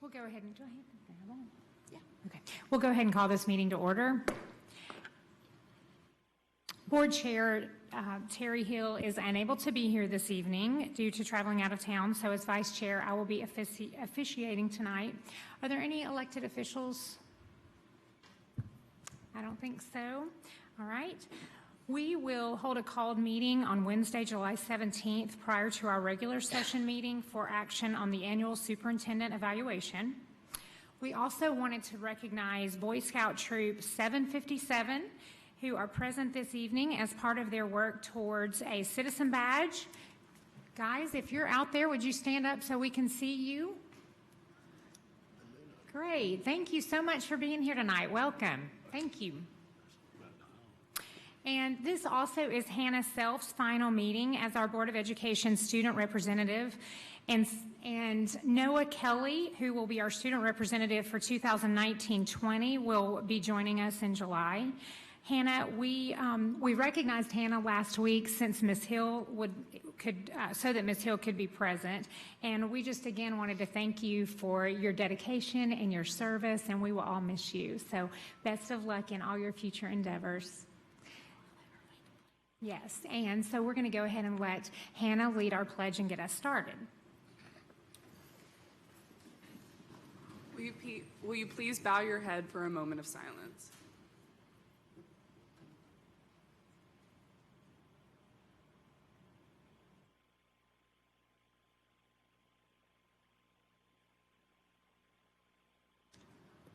We'll go ahead and do I have to grab them? Yeah. Okay. We'll go ahead and call this meeting to order. Board Chair Terry Hill is unable to be here this evening due to traveling out of town, so as Vice Chair, I will be officiating tonight. Are there any elected officials? I don't think so. All right. We will hold a called meeting on Wednesday, July 17th, prior to our regular session meeting for action on the annual superintendent evaluation. We also wanted to recognize Boy Scout Troop 757, who are present this evening as part of their work towards a citizen badge. Guys, if you're out there, would you stand up so we can see you? Great. Thank you so much for being here tonight. Welcome. Thank you. And this also is Hannah Self's final meeting as our Board of Education student representative. And Noah Kelly, who will be our student representative for 2019-20, will be joining us in July. Hannah, we recognized Hannah last week since Ms. Hill so that Ms. Hill could be present, and we just again wanted to thank you for your dedication and your service, and we will all miss you. So best of luck in all your future endeavors. Yes, and so we're going to go ahead and let Hannah lead our pledge and get us started. Will you please bow your head for a moment of silence?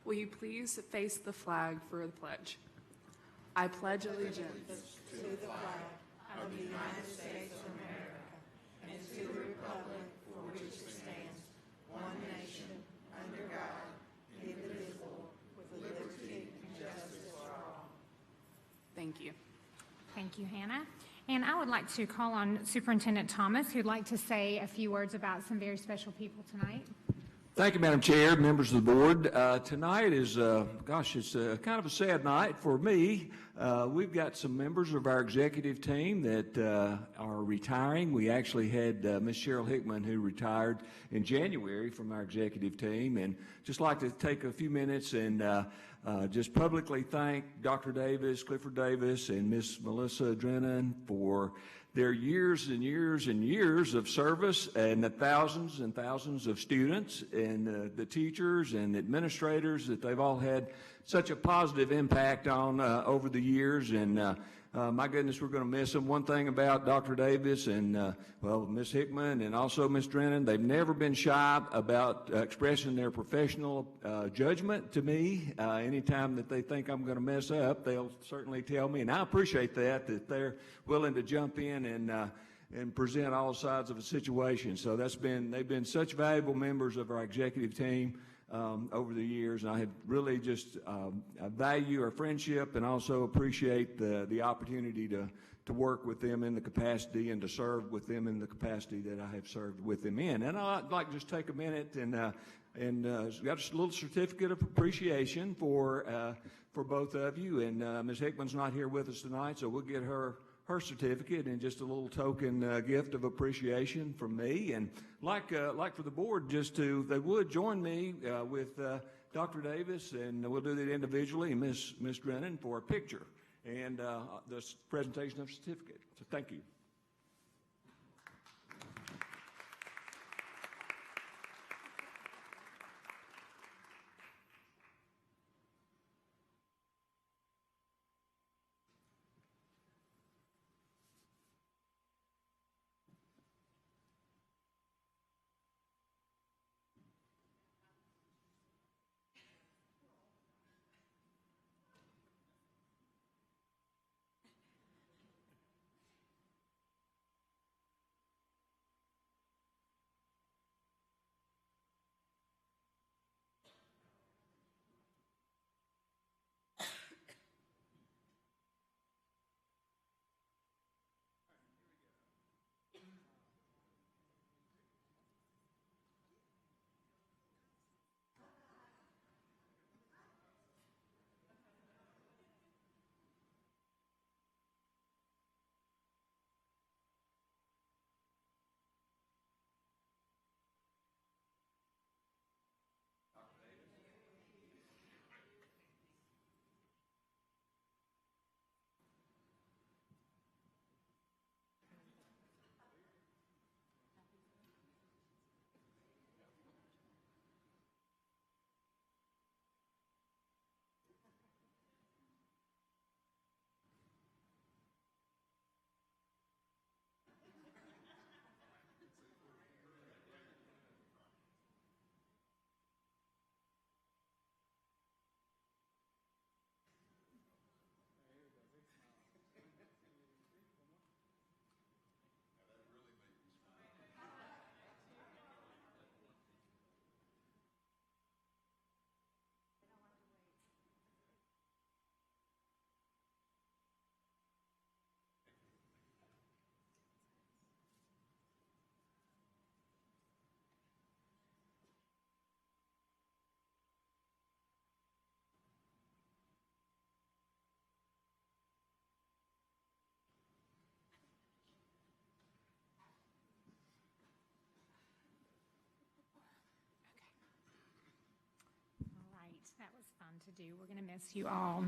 Will you please face the flag for the pledge? I pledge allegiance to the flag of the United States of America and to the republic for which it stands, one nation, under God, indivisible, with liberty and justice for all. Thank you. Thank you, Hannah. And I would like to call on Superintendent Thomas, who'd like to say a few words about some very special people tonight. Thank you, Madam Chair, members of the board. Tonight is, it's kind of a sad night for me. We've got some members of our executive team that are retiring. We actually had Ms. Cheryl Hickman, who retired in January from our executive team, and just like to take a few minutes and just publicly thank Dr. Davis, Clifford Davis, and Ms. Melissa Drennan for their years and years and years of service, and the thousands and thousands of students and the teachers and administrators that they've all had such a positive impact on over the years. And my goodness, we're going to miss them. One thing about Dr. Davis and, Ms. Hickman and also Ms. Drennan, they've never been shy about expressing their professional judgment to me. Anytime that they think I'm going to mess up, they'll certainly tell me, and I appreciate that they're willing to jump in and present all sides of a situation. So they've been such valuable members of our executive team over the years, and I have really just I value our friendship and also appreciate the opportunity to work with them in the capacity and to serve with them in the capacity that I have served with them in. And I'd like to just take a minute and got just a little certificate of appreciation for both of you. And Ms. Hickman's not here with us tonight, so we'll get her certificate and just a little token gift of appreciation from me. And like for the board, they would join me with Dr. Davis, and we'll do that individually, and Ms. Drennan for a picture and the presentation of certificate. So thank you. to do. We're going to miss you all.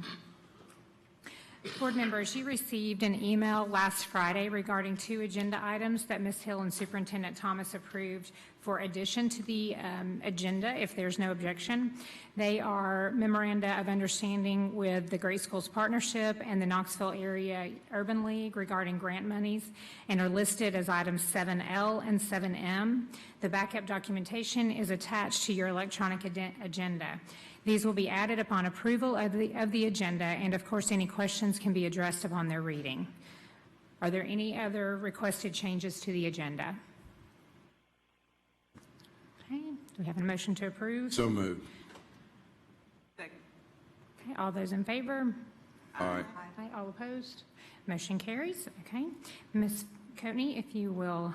Board members, you received an email last Friday regarding 2 agenda items that Ms. Hill and Superintendent Thomas approved for addition to the agenda, if there's no objection. They are memoranda of understanding with the Great Schools Partnership and the Knoxville Area Urban League regarding grant monies, and are listed as items 7L and 7M. The backup documentation is attached to your electronic agenda. These will be added upon approval of the agenda, and of course, any questions can be addressed upon their reading. Are there any other requested changes to the agenda? Okay, do we have a motion to approve? So moved. Second. Okay, all those in favor? Aye. Aye. All opposed? Motion carries. Okay. Ms. Coatney, if you will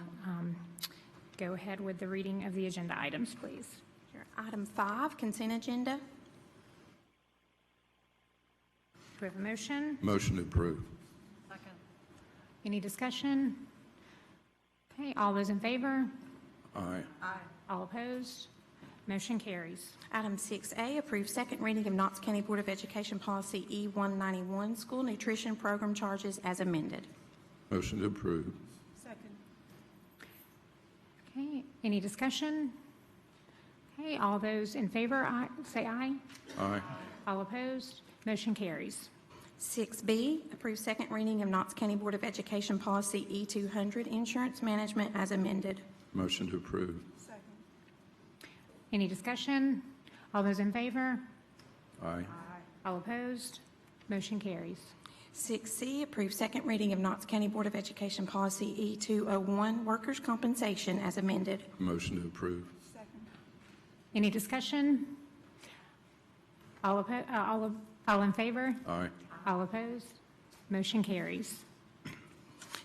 go ahead with the reading of the agenda items, please. Sure. Item 5, consent agenda. Do we have a motion? Motion to approve. Any discussion? Okay, all those in favor? Aye. All opposed? Motion carries. Item 6A, approve second reading of Knox County Board of Education Policy E-191, School Nutrition Program Charges as amended. Motion to approve. Okay, any discussion? Okay, all those in favor, say aye. Aye. All opposed? Motion carries. 6B, approve second reading of Knox County Board of Education Policy E-200, Insurance Management as amended. Motion to approve. Any discussion? All those in favor? Aye. All opposed? Motion carries. 6C, approve second reading of Knox County Board of Education Policy E-201, Workers' Compensation as amended. Motion to approve. Any discussion? All in favor? Aye. All opposed? Motion carries.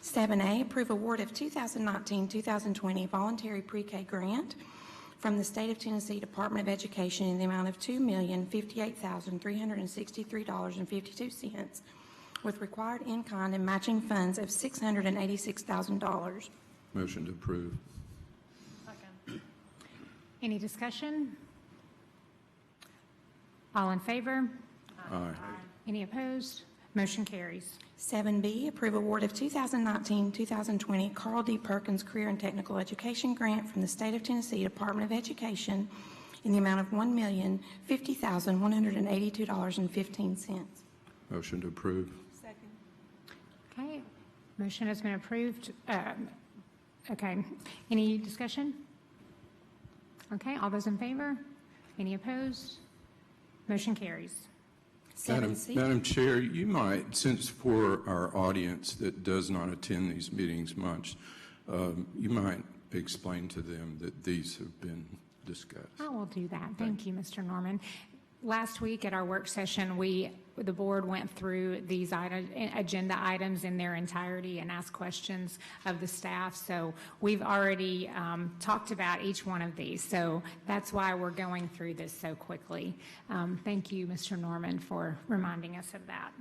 7A, approve award of 2019-2020 voluntary pre-K grant from the State of Tennessee Department of Education in the amount of $2,058,363.52 with required in-kind and matching funds of $686,000. Motion to approve. Any discussion? All in favor? Aye. Any opposed? Motion carries. 7B, approve award of 2019-2020 Carl D. Perkins Career and Technical Education Grant from the State of Tennessee Department of Education in the amount of $1,050,182.15. Motion to approve. Okay, motion has been approved. Okay, any discussion? Okay, all those in favor? Any opposed? Motion carries. 7C. Madam Chair, you might, since for our audience that does not attend these meetings much, you might explain to them that these have been discussed. I will do that. Thank you, Mr. Norman. Last week at our work session, the board went through these agenda items in their entirety and asked questions of the staff. So we've already talked about each one of these. So that's why we're going through this so quickly. Thank you, Mr. Norman, for reminding us of that.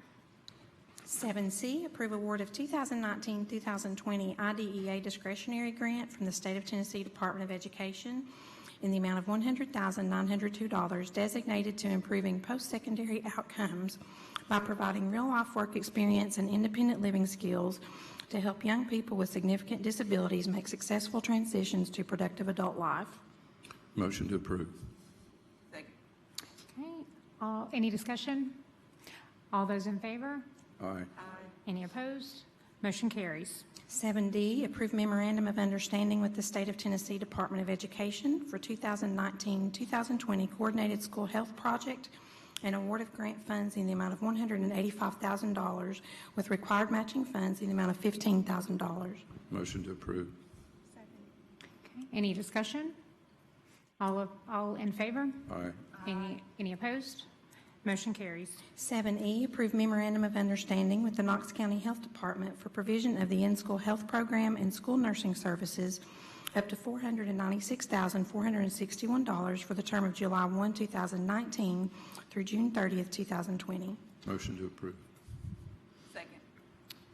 7C, approve award of 2019-2020 IDEA discretionary grant from the State of Tennessee Department of Education in the amount of $100,902 designated to improving post-secondary outcomes by providing real-life work experience and independent living skills to help young people with significant disabilities make successful transitions to productive adult life. Motion to approve. Okay, any discussion? All those in favor? Aye. Any opposed? Motion carries. 7D, approve memorandum of understanding with the State of Tennessee Department of Education for 2019-2020 Coordinated School Health Project and award of grant funds in the amount of $185,000 with required matching funds in the amount of $15,000. Motion to approve. Okay, any discussion? All in favor? Aye. Any opposed? Motion carries. 7E, approve memorandum of understanding with the Knox County Health Department for provision of the in-school health program and school nursing services up to $496,461 for the term of July 1, 2019 through June 30th, 2020. Motion to approve. Second.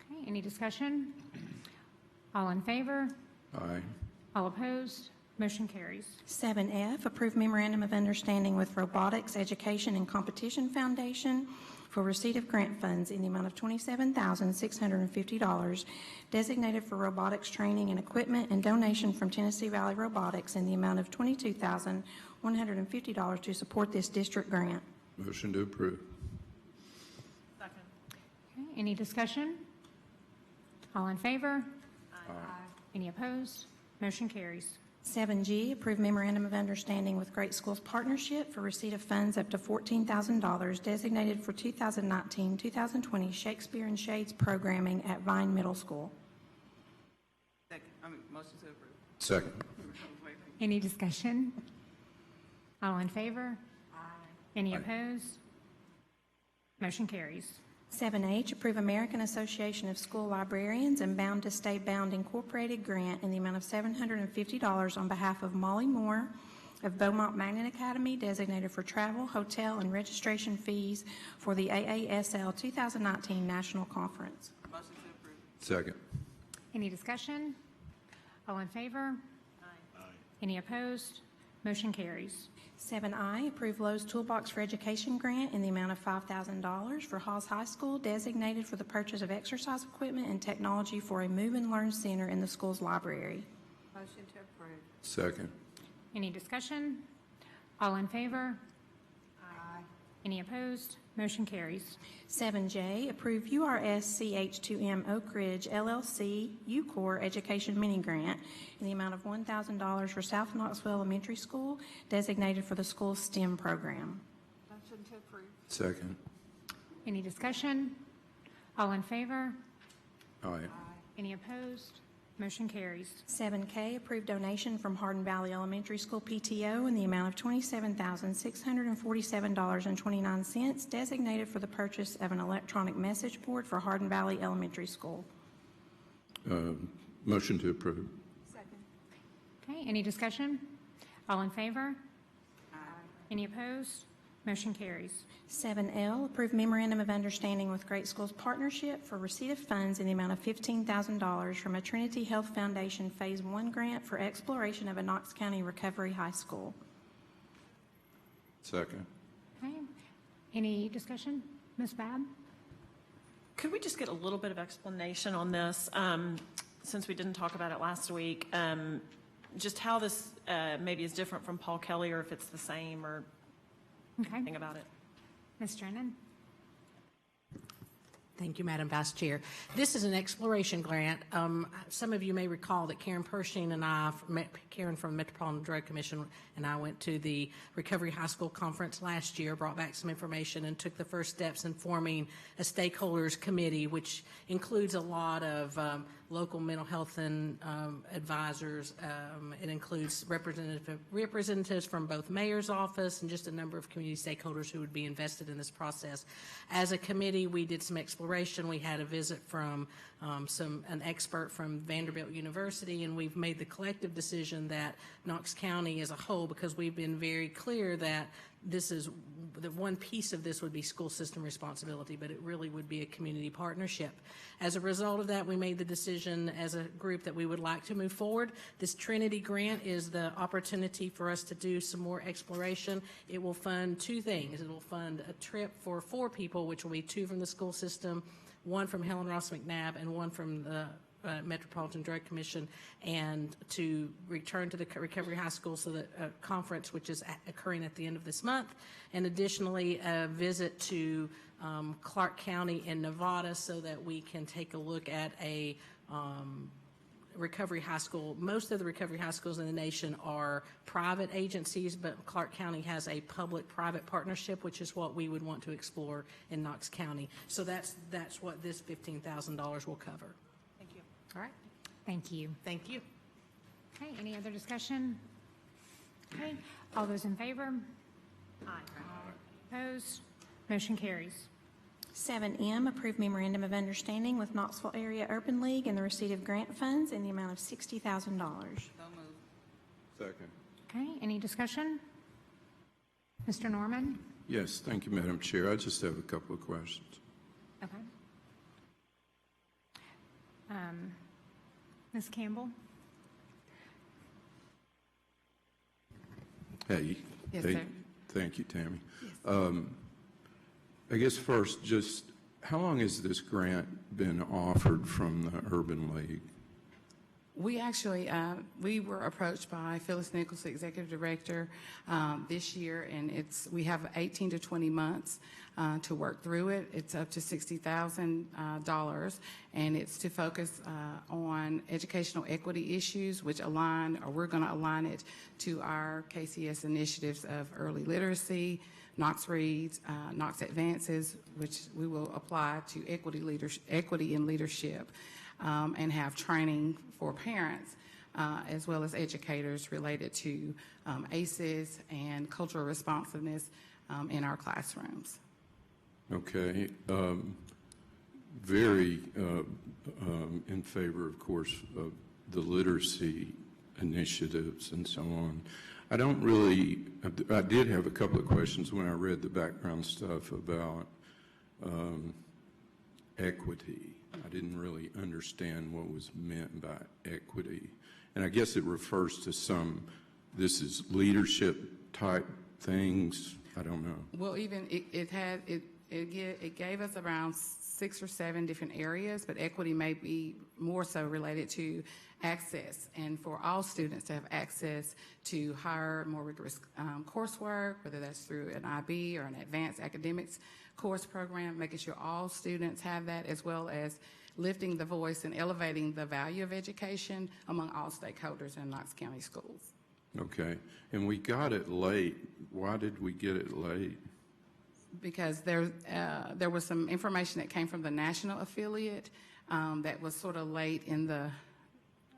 Okay, any discussion? All in favor? Aye. All opposed? Motion carries. 7F, approve memorandum of understanding with Robotics Education and Competition Foundation for receipt of grant funds in the amount of $27,650 designated for robotics training and equipment, and donation from Tennessee Valley Robotics in the amount of $22,150 to support this district grant. Motion to approve. Okay, any discussion? All in favor? Aye. Any opposed? Motion carries. 7G, approve memorandum of understanding with Great Schools Partnership for receipt of funds up to $14,000 designated for 2019-2020 Shakespeare and Shades programming at Vine Middle School. Motion to approve. Second. Any discussion? All in favor? Aye. Any Aye. opposed? Motion carries. 7H, approve American Association of School Librarians and Bound to Stay Bound Incorporated grant in the amount of $750 on behalf of Molly Moore of Beaumont Magnet Academy, designated for travel, hotel, and registration fees for the AASL 2019 National Conference. Motion to approve. Second. Any discussion? All in favor? Aye. Any opposed? Motion carries. 7I, approve Lowe's Toolbox for Education grant in the amount of $5,000 for Hawes High School, designated for the purchase of exercise equipment and technology for a move and learn center in the school's library. Motion to approve. Second. Any discussion? All in favor? Aye. Any opposed? Motion carries. 7J, approve URSCH2M Oak Ridge LLC UCOR Education Mini Grant in the amount of $1,000 for South Knoxville Elementary School, designated for the school's STEM program. Motion to approve. Second. Any discussion? All in favor? Aye. Any opposed? Motion carries. 7K, approve donation from Hardin Valley Elementary School PTO in the amount of $27,647.29, designated for the purchase of an electronic message board for Hardin Valley Elementary School. Motion to approve. Second. Okay, any discussion? All in favor? Aye. Any opposed? Motion carries. 7L, approve memorandum of understanding with Great Schools Partnership for receipt of funds in the amount of $15,000 from a Trinity Health Foundation Phase 1 grant for exploration of a Knox County Recovery High School. Second. Okay, any discussion? Ms. Babb? Could we just get a little bit of explanation on this, since we didn't talk about it last week? Just how this maybe is different from Paul Kelly, or if it's the same, or Okay, anything about it? Ms. Drennan? Thank you, Madam Vice Chair. This is an exploration grant. Some of you may recall that Karen Pershing and I, Karen from the Metropolitan Drug Commission, and I went to the Recovery High School Conference last year, brought back some information, and took the first steps in forming a stakeholders committee, which includes a lot of local mental health and advisors. It includes representatives from both mayor's office and just a number of community stakeholders who would be invested in this process. As a committee, we did some exploration. We had a visit from an expert from Vanderbilt University, and we've made the collective decision that Knox County as a whole, because we've been very clear that this is the one piece of this would be school system responsibility, but it really would be a community partnership. As a result of that, we made the decision as a group that we would like to move forward. This Trinity grant is the opportunity for us to do some more exploration. It will fund two things. It will fund a trip for 4 people, which will be 2 from the school system, 1 from Helen Ross McNabb, and 1 from the Metropolitan Drug Commission, and to return to the Recovery High School so that a conference which is occurring at the end of this month, and additionally a visit to Clark County in Nevada so that we can take a look at a recovery high school. Most of the recovery high schools in the nation are private agencies, but Clark County has a public-private partnership, which is what we would want to explore in Knox County. So that's what this $15,000 will cover. Thank you. All right, thank you. Thank you. Okay, any other discussion? Okay, all those in favor? Aye. Opposed? Motion carries. 7M, approve memorandum of understanding with Knoxville Area Urban League and the receipt of grant funds in the amount of $60,000. So moved. Second. Okay, any discussion? Mr. Norman? Yes, thank you, Madam Chair. I just have a couple of questions. Okay. Ms. Campbell? Hey. Yes, hey, sir. Thank you, Tammy. I guess first, just how long has this grant been offered from the Urban League? We actually, we were approached by Phyllis Nichols, the executive director, this year, and we have 18 to 20 months to work through it. It's up to $60,000, and it's to focus on educational equity issues, which we're going to align it to our KCS initiatives of early literacy, Knox Reads, Knox Advances, which we will apply to equity in leadership, and have training for parents as well as educators related to ACEs and cultural responsiveness in our classrooms. Okay. Very in favor, of course, of the literacy initiatives and so on. I did have a couple of questions when I read the background stuff about equity. I didn't really understand what was meant by equity. And I guess it refers to this is leadership type things. I don't know. Well, even it gave us around 6 or 7 different areas, but equity may be more so related to access, and for all students to have access to higher, more rigorous coursework, whether that's through an IB or an advanced academics course program, making sure all students have that, as well as lifting the voice and elevating the value of education among all stakeholders in Knox County schools. Okay. And we got it late. Why did we get it late? Because there was some information that came from the national affiliate that was sort of late in the,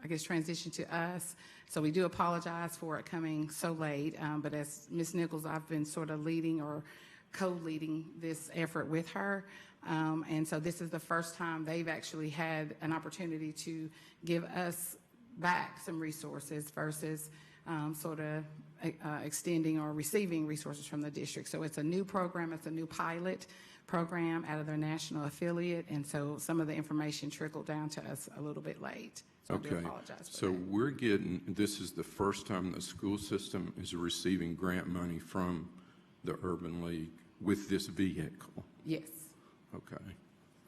I guess, transition to us. So we do apologize for it coming so late. But as Ms. Nichols, I've been sort of leading or co-leading this effort with her. And so this is the first time they've actually had an opportunity to give us back some resources versus sort of extending or receiving resources from the district. So it's a new program. It's a new pilot program out of their national affiliate. And so some of the information trickled down to us a little bit late. So Okay. I do apologize for So that. this is the first time the school system is receiving grant money from the Urban League with this vehicle. Yes. Okay.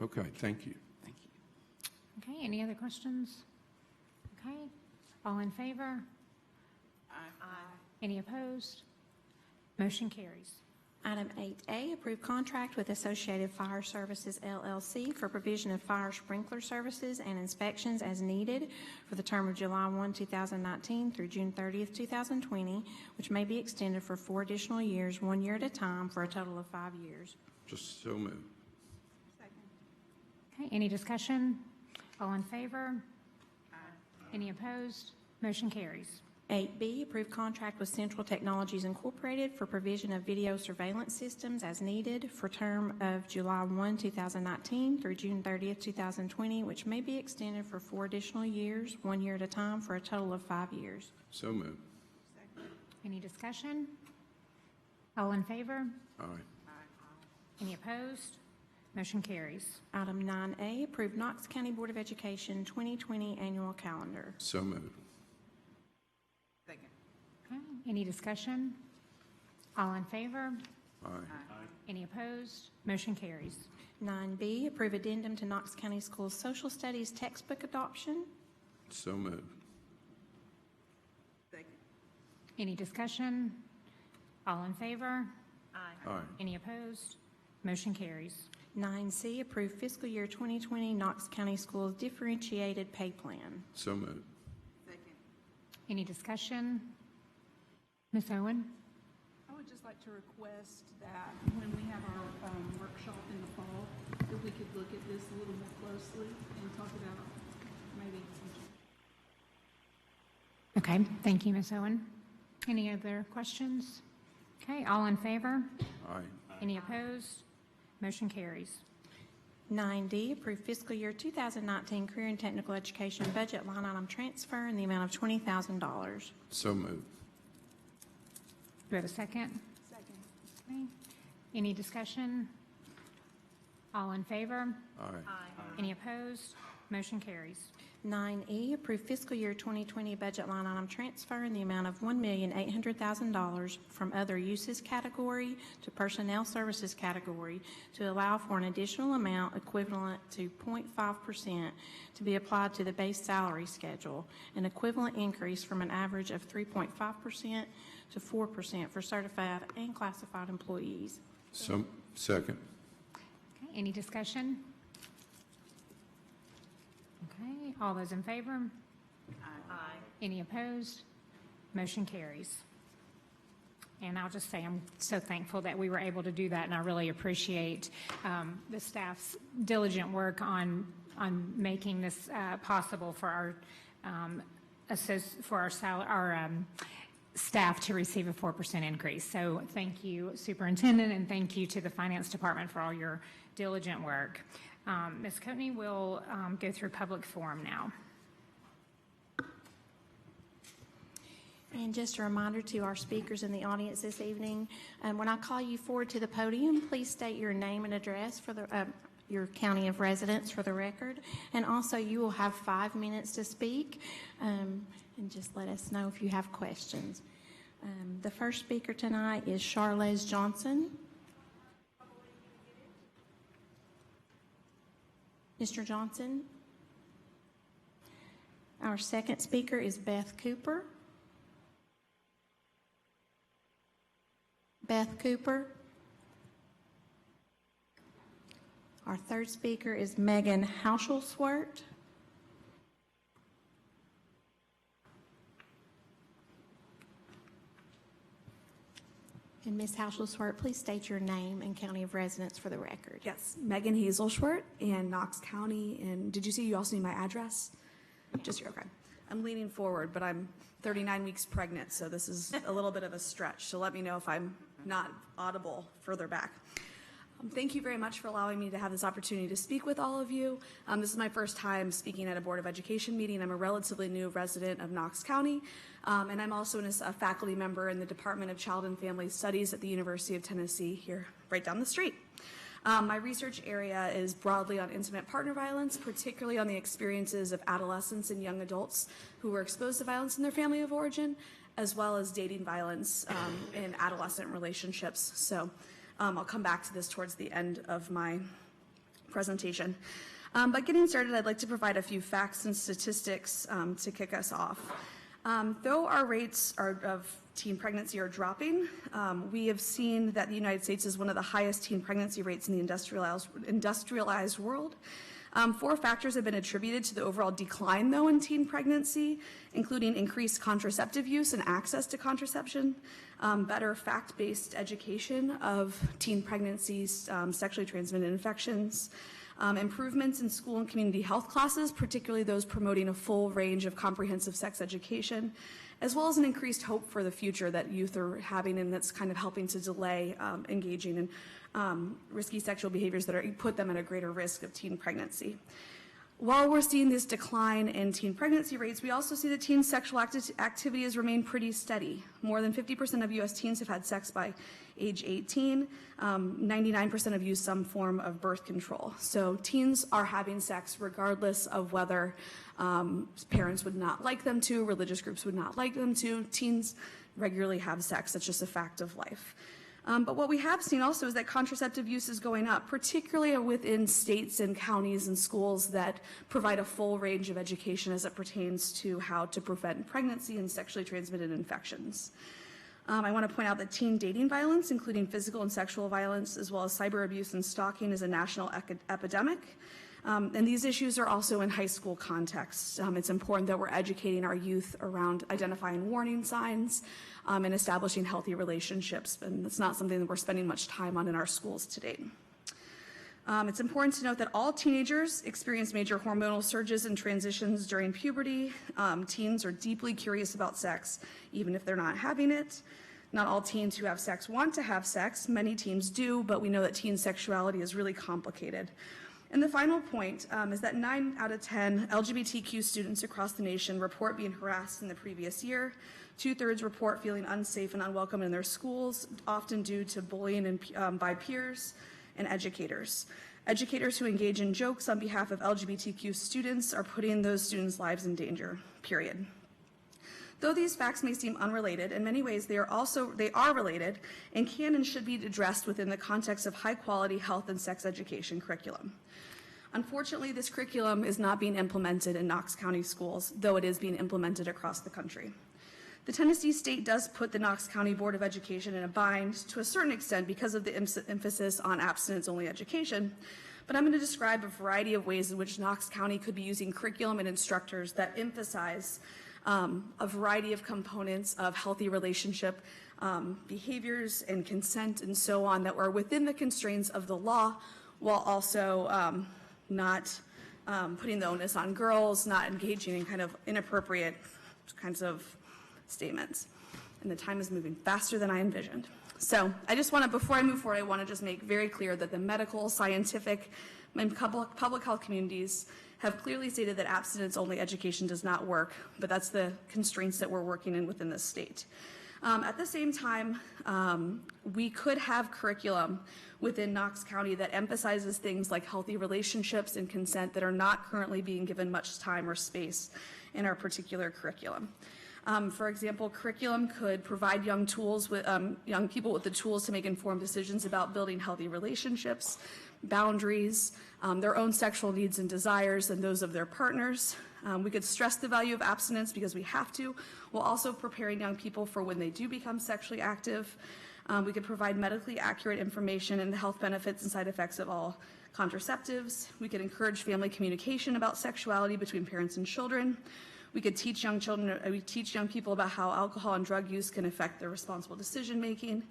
Okay, thank you. Thank you. Okay, any other questions? Okay, all in favor? Aye. Any opposed? Motion carries. Item 8A, approve contract with Associated Fire Services LLC for provision of fire sprinkler services and inspections as needed for the term of July 1, 2019 through June 30th, 2020, which may be extended for 4 additional years, 1 year at a time, for a total of 5 years. Just so moved. Okay, any discussion? All in favor? Any opposed? Motion carries. 8B, approve contract with Central Technologies Incorporated for provision of video surveillance systems as needed for term of July 1, 2019 through June 30th, 2020, which may be extended for 4 additional years, 1 year at a time, for a total of 5 years. So moved. Any discussion? All in favor? Aye. Any opposed? Motion carries. Item 9A, approve Knox County Board of Education 2020 annual calendar. So moved. Okay, any discussion? All in favor? Aye. Any opposed? Motion carries. 9B, approve addendum to Knox County Schools Social Studies textbook adoption. So moved. Any discussion? All in favor? Aye. Any opposed? Motion carries. 9C, approve fiscal year 2020 Knox County Schools differentiated pay plan. So moved. Any discussion? Ms. Owen? I would just like to request that when we have our workshop in the fall, that we could look at this a little more closely and talk about maybe some. Okay, thank you, Ms. Owen. Any other questions? Okay, all in favor? Aye. Any opposed? Motion carries. 9D, approve fiscal year 2019 career and technical education budget line item transfer in the amount of $20,000. So moved. Do we have a second? Second. Okay. Any discussion? All in favor? Aye. Any opposed? Motion carries. 9E, approve fiscal year 2020 budget line item transfer in the amount of $1,800,000 from other uses category to personnel services category to allow for an additional amount equivalent to 0.5% to be applied to the base salary schedule, an equivalent increase from an average of 3.5% to 4% for certified and classified employees. So, second. Okay, any discussion? Okay, all those in favor? Aye. Any opposed? Motion carries. And I'll just say I'm so thankful that we were able to do that, and I really appreciate the staff's diligent work on making this possible for our staff to receive a 4% increase. So thank you, Superintendent, and thank you to the Finance Department for all your diligent work. Ms. Coatney will go through public forum now. And just a reminder to our speakers in the audience this evening, when I call you forward to the podium, please state your name and address for your county of residence for the record. And also, you will have 5 minutes to speak, and just let us know if you have questions. The first speaker tonight is Charles Johnson. Mr. Johnson. Our second speaker is Beth Cooper. Beth Cooper. Our third speaker is Megan Swart. And Ms. Swart, please state your name and county of residence for the record. Yes, Megan Swart in Knox County. And did you say you also need my address? Just here, okay. I'm leaning forward, but I'm 39 weeks pregnant, so this is a little bit of a stretch. So let me know if I'm not audible further back. Thank you very much for allowing me to have this opportunity to speak with all of you. This is my first time speaking at a Board of Education meeting. I'm a relatively new resident of Knox County, and I'm also a faculty member in the Department of Child and Family Studies at the University of Tennessee here right down the street. My research area is broadly on intimate partner violence, particularly on the experiences of adolescents and young adults who were exposed to violence in their family of origin, as well as dating violence in adolescent relationships. So I'll come back to this towards the end of my presentation. But getting started, I'd like to provide a few facts and statistics to kick us off. Though our rates of teen pregnancy are dropping, we have seen that the United States is one of the highest teen pregnancy rates in the industrialized world. 4 factors have been attributed to the overall decline, though, in teen pregnancy, including increased contraceptive use and access to contraception, better fact-based education of teen pregnancies, sexually transmitted infections, improvements in school and community health classes, particularly those promoting a full range of comprehensive sex education, as well as an increased hope for the future that youth are having, and that's kind of helping to delay engaging in risky sexual behaviors that put them at a greater risk of teen pregnancy. While we're seeing this decline in teen pregnancy rates, we also see that teen sexual activity has remained pretty steady. More than 50% of U.S. teens have had sex by age 18. 99% have used some form of birth control. So teens are having sex regardless of whether parents would not like them to, religious groups would not like them to. Teens regularly have sex. That's just a fact of life. But what we have seen also is that contraceptive use is going up, particularly within states and counties and schools that provide a full range of education as it pertains to how to prevent pregnancy and sexually transmitted infections. I want to point out that teen dating violence, including physical and sexual violence, as well as cyber abuse and stalking, is a national epidemic. And these issues are also in high school contexts. It's important that we're educating our youth around identifying warning signs and establishing healthy relationships. And it's not something that we're spending much time on in our schools to date. It's important to note that all teenagers experience major hormonal surges and transitions during puberty. Teens are deeply curious about sex, even if they're not having it. Not all teens who have sex want to have sex. Many teens do, but we know that teen sexuality is really complicated. And the final point is that 9 out of 10 LGBTQ students across the nation report being harassed in the previous year. 2/3 report feeling unsafe and unwelcome in their schools, often due to bullying by peers. and educators. Educators who engage in jokes on behalf of LGBTQ students are putting those students' lives in danger, period. Though these facts may seem unrelated, in many ways they are related and can and should be addressed within the context of high-quality health and sex education curriculum. Unfortunately, this curriculum is not being implemented in Knox County schools, though it is being implemented across the country. The Tennessee state does put the Knox County Board of Education in a bind to a certain extent because of the emphasis on abstinence-only education, but I'm going to describe a variety of ways in which Knox County could be using curriculum and instructors that emphasize a variety of components of healthy relationship behaviors and consent and so on that are within the constraints of the law, while also not putting the onus on girls, not engaging in kind of inappropriate kinds of statements. And the time is moving faster than I envisioned. So I just want to, before I move forward, I want to just make very clear that the medical, scientific, and public health communities have clearly stated that abstinence-only education does not work, but that's the constraints that we're working in within this state. At the same time, we could have curriculum within Knox County that emphasizes things like healthy relationships and consent that are not currently being given much time or space in our particular curriculum. For example, curriculum could provide young people with the tools to make informed decisions about building healthy relationships, boundaries, their own sexual needs and desires, and those of their partners. We could stress the value of abstinence because we have to, while also preparing young people for when they do become sexually active. We could provide medically accurate information and the health benefits and side effects of all contraceptives. We could encourage family communication about sexuality between parents and children. We could teach young people about how alcohol and drug use can affect their responsible decision making.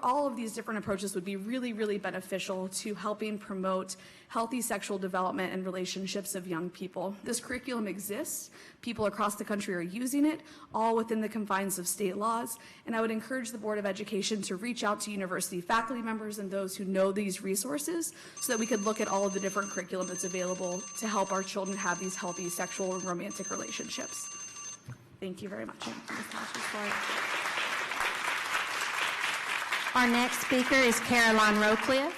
All of these different approaches would be really, really beneficial to helping promote healthy sexual development and relationships of young people. This curriculum exists. People across the country are using it, all within the confines of state laws. And I would encourage the Board of Education to reach out to university faculty members and those who know these resources so that we could look at all of the different curriculum that's available to help our children have these healthy sexual and romantic relationships. Thank you very much. Our next speaker is Carolineroecliff.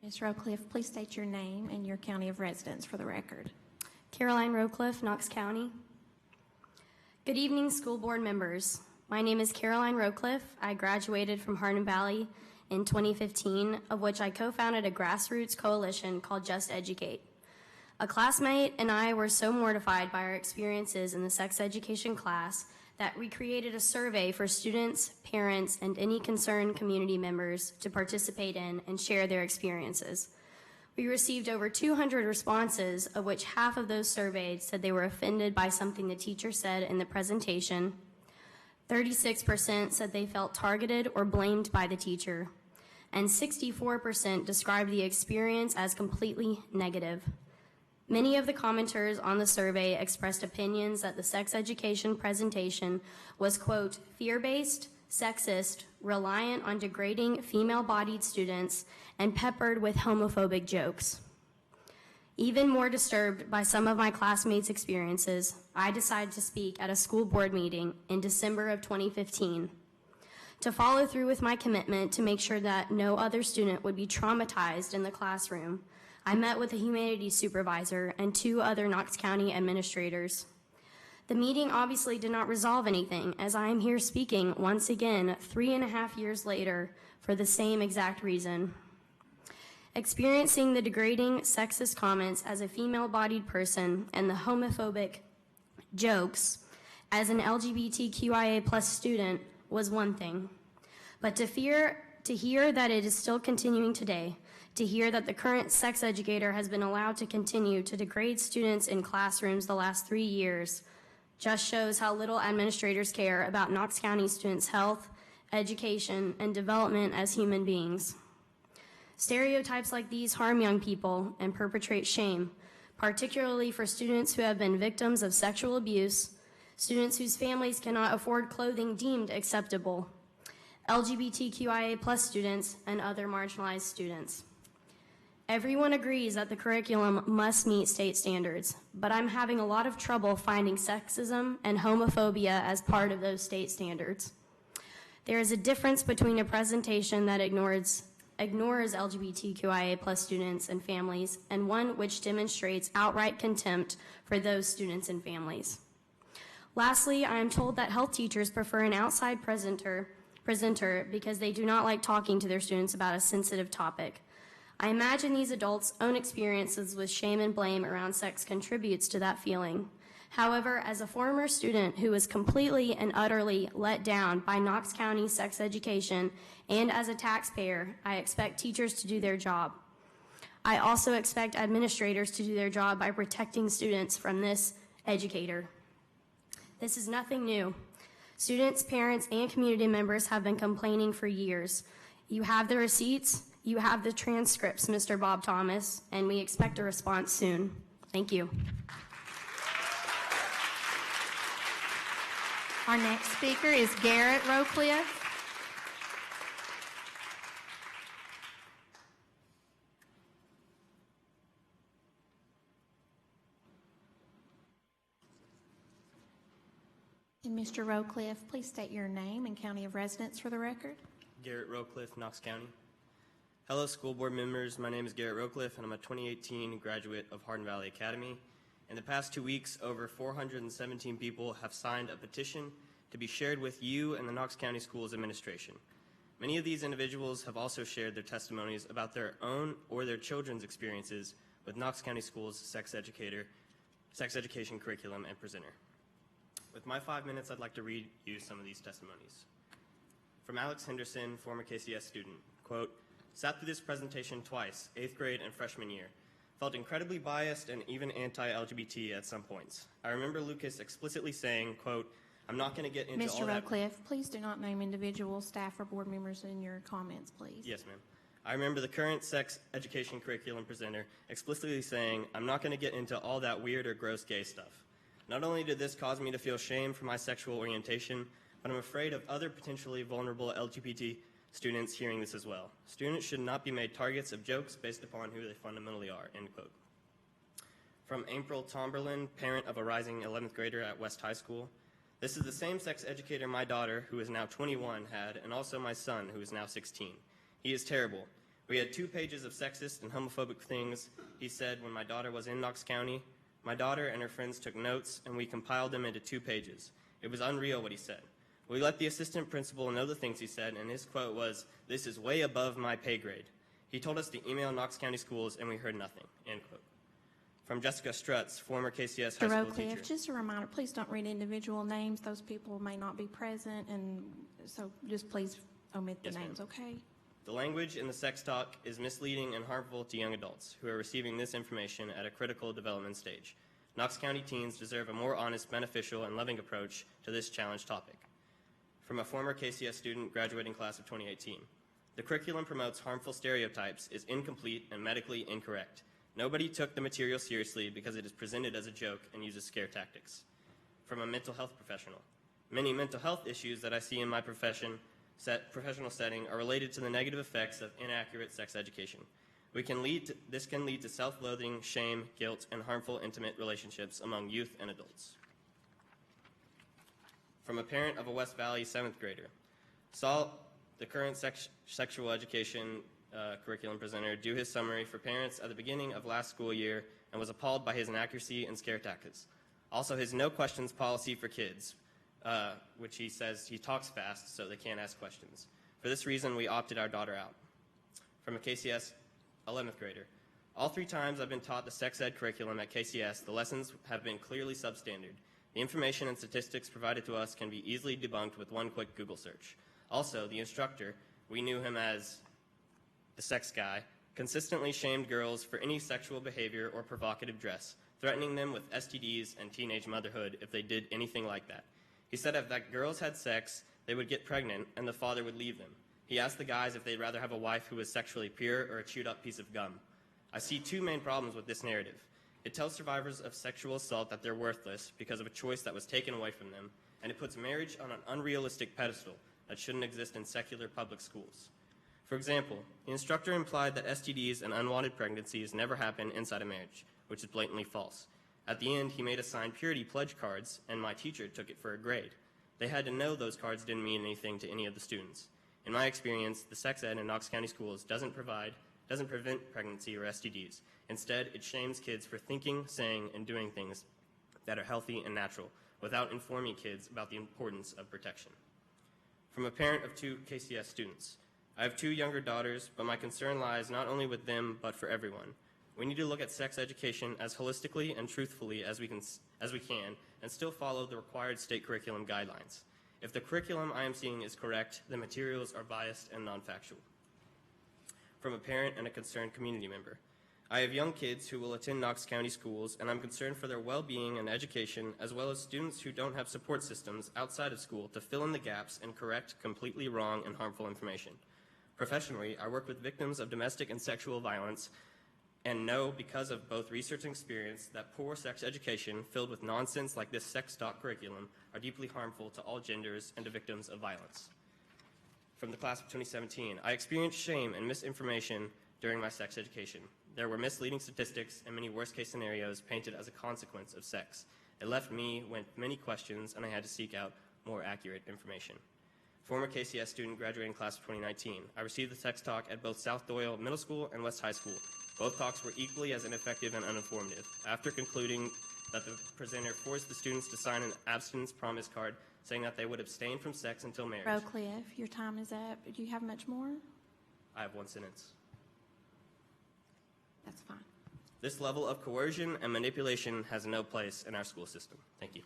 Ms. Roecliff, please state your name and your county of residence for the record. Carolineroecliff, Knox County. Good evening, school board members. My name is Carolineroecliff. I graduated from Hardin Valley in 2015, of which I co-founded a grassroots coalition called Just Educate. A classmate and I were so mortified by our experiences in the sex education class that we created a survey for students, parents, and any concerned community members to participate in and share their experiences. We received over 200 responses, of which half of those surveyed said they were offended by something the teacher said in the presentation. 36% said they felt targeted or blamed by the teacher, and 64% described the experience as completely negative. Many of the commenters on the survey expressed opinions that the sex education presentation was, quote, fear-based, sexist, reliant on degrading female-bodied students, and peppered with homophobic jokes. Even more disturbed by some of my classmates' experiences, I decided to speak at a school board meeting in December of 2015. To follow through with my commitment to make sure that no other student would be traumatized in the classroom, I met with a humanities supervisor and 2 other Knox County administrators. The meeting obviously did not resolve anything, as I am here speaking once again 3.5 years later for the same exact reason. Experiencing the degrading sexist comments as a female-bodied person and the homophobic jokes as an LGBTQIA+ student was one thing, but to hear that it is still continuing today, to hear that the current sex educator has been allowed to continue to degrade students in classrooms the last 3 years just shows how little administrators care about Knox County students' health, education, and development as human beings. Stereotypes like these harm young people and perpetrate shame, particularly for students who have been victims of sexual abuse, students whose families cannot afford clothing deemed acceptable, LGBTQIA+ students, and other marginalized students. Everyone agrees that the curriculum must meet state standards, but I'm having a lot of trouble finding sexism and homophobia as part of those state standards. There is a difference between a presentation that ignores LGBTQIA+ students and families and one which demonstrates outright contempt for those students and families. Lastly, I am told that health teachers prefer an outside presenter because they do not like talking to their students about a sensitive topic. I imagine these adults' own experiences with shame and blame around sex contributes to that feeling. However, as a former student who was completely and utterly let down by Knox County sex education, and as a taxpayer, I expect teachers to do their job. I also expect administrators to do their job by protecting students from this educator. This is nothing new. Students, parents, and community members have been complaining for years. You have the receipts, you have the transcripts, Mr. Bob Thomas, and we expect a response soon. Thank you. Our next speaker is Garrett Rowe. And Mr. Roecliff, please state your name and county of residence for the record. Garrett Roecliff, Knox County. Hello, school board members. My name is Garrett Roecliff, and I'm a 2018 graduate of Hardin Valley Academy. In the past 2 weeks, over 417 people have signed a petition to be shared with you and the Knox County Schools Administration. Many of these individuals have also shared their testimonies about their own or their children's experiences with Knox County Schools sex education curriculum and presenter. With my 5 minutes, I'd like to read you some of these testimonies. From Alex Henderson, former KCS student, quote, "Sat through this presentation twice, 8th grade and freshman year. Felt incredibly biased and even anti-LGBT at some points. I remember Lucas explicitly saying, quote, I'm not going to get into all that. Mr. Roecliff, please do not name individual staff or board members in your comments, please. Yes, ma'am. I remember the current sex education curriculum presenter explicitly saying, I'm not going to get into all that weird or gross gay stuff. Not only did this cause me to feel shame for my sexual orientation, but I'm afraid of other potentially vulnerable LGBT students hearing this as well. Students should not be made targets of jokes based upon who they fundamentally are," end quote. From April Tomberlin, parent of a rising 11th grader at West High School, "This is the same sex educator my daughter, who is now 21, had, and also my son, who is now 16. He is terrible. We had 2 pages of sexist and homophobic things he said when my daughter was in Knox County. My daughter and her friends took notes, and we compiled them into 2 pages. It was unreal what he said. We let the assistant principal know the things he said, and his quote was, 'This is way above my pay grade.' He told us to email Knox County Schools, and we heard nothing," end quote. From Jessica Strutz, former KCS high school teacher. Just a reminder, please don't read individual names. Those people may not be present, and so just please omit the names, okay? "The language in the sex talk is misleading and harmful to young adults who are receiving this information at a critical development stage. Knox County teens deserve a more honest, beneficial, and loving approach to this challenge topic." From a former KCS student graduating class of 2018. "The curriculum promotes harmful stereotypes, is incomplete, and medically incorrect. Nobody took the material seriously because it is presented as a joke and uses scare tactics." From a mental health professional. "Many mental health issues that I see in my professional setting are related to the negative effects of inaccurate sex education. This can lead to self-loathing, shame, guilt, and harmful intimate relationships among youth and adults." From a parent of a West Valley 7th grader. "Saw the current sexual education curriculum presenter do his summary for parents at the beginning of last school year and was appalled by his inaccuracy and scare tactics. Also his no questions policy for kids, which he says he talks fast so they can't ask questions. For this reason, we opted our daughter out." From a KCS 11th grader. "All 3 times I've been taught the sex ed curriculum at KCS, the lessons have been clearly substandard. The information and statistics provided to us can be easily debunked with one quick Google search. Also, the instructor, we knew him as the sex guy, consistently shamed girls for any sexual behavior or provocative dress, threatening them with STDs and teenage motherhood if they did anything like that. He said if that girls had sex, they would get pregnant and the father would leave them. He asked the guys if they'd rather have a wife who was sexually pure or a chewed up piece of gum. I see 2 main problems with this narrative. It tells survivors of sexual assault that they're worthless because of a choice that was taken away from them, and it puts marriage on an unrealistic pedestal that shouldn't exist in secular public schools. For example, the instructor implied that STDs and unwanted pregnancies never happen inside a marriage, which is blatantly false. At the end, he made us sign purity pledge cards, and my teacher took it for a grade. They had to know those cards didn't mean anything to any of the students. In my experience, the sex ed in Knox County schools doesn't prevent pregnancy or STDs. Instead, it shames kids for thinking, saying, and doing things that are healthy and natural without informing kids about the importance of protection. From a parent of 2 KCS students, I have 2 younger daughters, but my concern lies not only with them, but for everyone. We need to look at sex education as holistically and truthfully as we can, and still follow the required state curriculum guidelines. If the curriculum I am seeing is correct, the materials are biased and non-factual. From a parent and a concerned community member, I have young kids who will attend Knox County schools, and I'm concerned for their well-being and education, as well as students who don't have support systems outside of school to fill in the gaps and correct completely wrong and harmful information. Professionally, I work with victims of domestic and sexual violence and know, because of both research and experience, that poor sex education filled with nonsense like this sex talk curriculum are deeply harmful to all genders and to victims of violence. From the class of 2017, I experienced shame and misinformation during my sex education. There were misleading statistics and many worst-case scenarios painted as a consequence of sex. It left me with many questions, and I had to seek out more accurate information. Former KCS student graduating class of 2019, I received the sex talk at both South Doyle Middle School and West High School. Both talks were equally as ineffective and uninformative. After concluding that the presenter forced the students to sign an abstinence promise card saying that they would abstain from sex until marriage. Roecliff, your time is up. Do you have much more? I have 1 sentence. That's fine. This level of coercion and manipulation has no place in our school system. Thank you.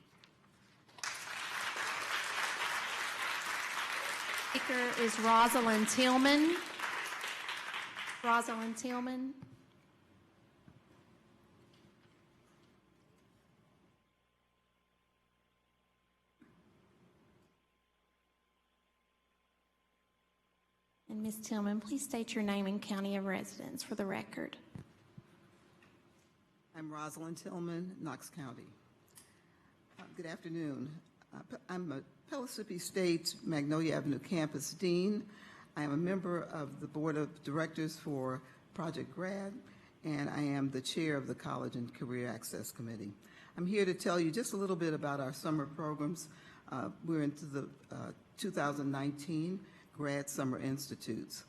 Speaker is Rosalyn Tillman. Rosalyn Tillman. And Ms. Tillman, please state your name and county of residence for the record. I'm Rosalyn Tillman, Knox County. Good afternoon. I'm a Pellissippi State Magnolia Avenue campus dean. I am a member of the board of directors for Project Grad, and I am the chair of the College and Career Access Committee. I'm here to tell you just a little bit about our summer programs. We're into the 2019 Grad Summer Institutes.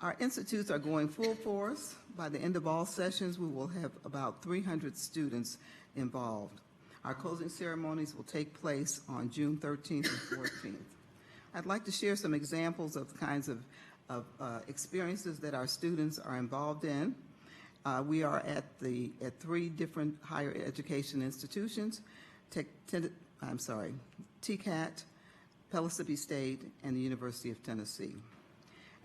Our institutes are going full force. By the end of all sessions, we will have about 300 students involved. Our closing ceremonies will take place on June 13th and 14th. I'd like to share some examples of the kinds of experiences that our students are involved in. We are at 3 different higher education institutions, TCAT, Pellissippi State, and the University of Tennessee.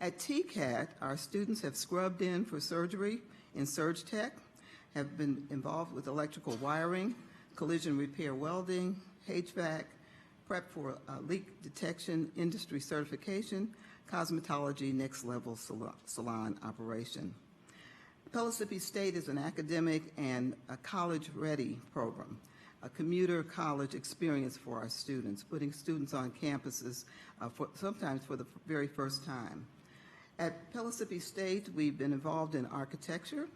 At TCAT, our students have scrubbed in for surgery in Surge Tech, have been involved with electrical wiring, collision repair welding, HVAC, prep for leak detection, industry certification, cosmetology, next level salon operation. Pellissippi State is an academic and a college-ready program, a commuter college experience for our students, putting students on campuses sometimes for the very first time. At Pellissippi State, we've been involved in architecture,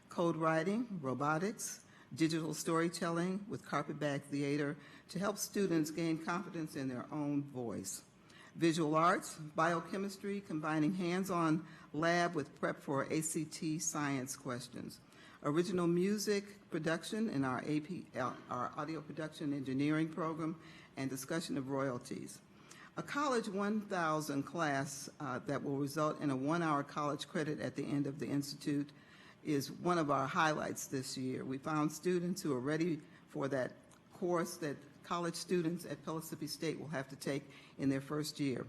code writing, robotics, digital storytelling with carpetbag theater to help students gain confidence in their own voice. Visual arts, biochemistry, combining hands-on lab with prep for ACT science questions. Original music production in our audio production engineering program, and discussion of royalties. A College 1000 class that will result in a 1-hour college credit at the end of the institute is one of our highlights this year. We found students who are ready for that course that college students at Pellissippi State will have to take in their first year.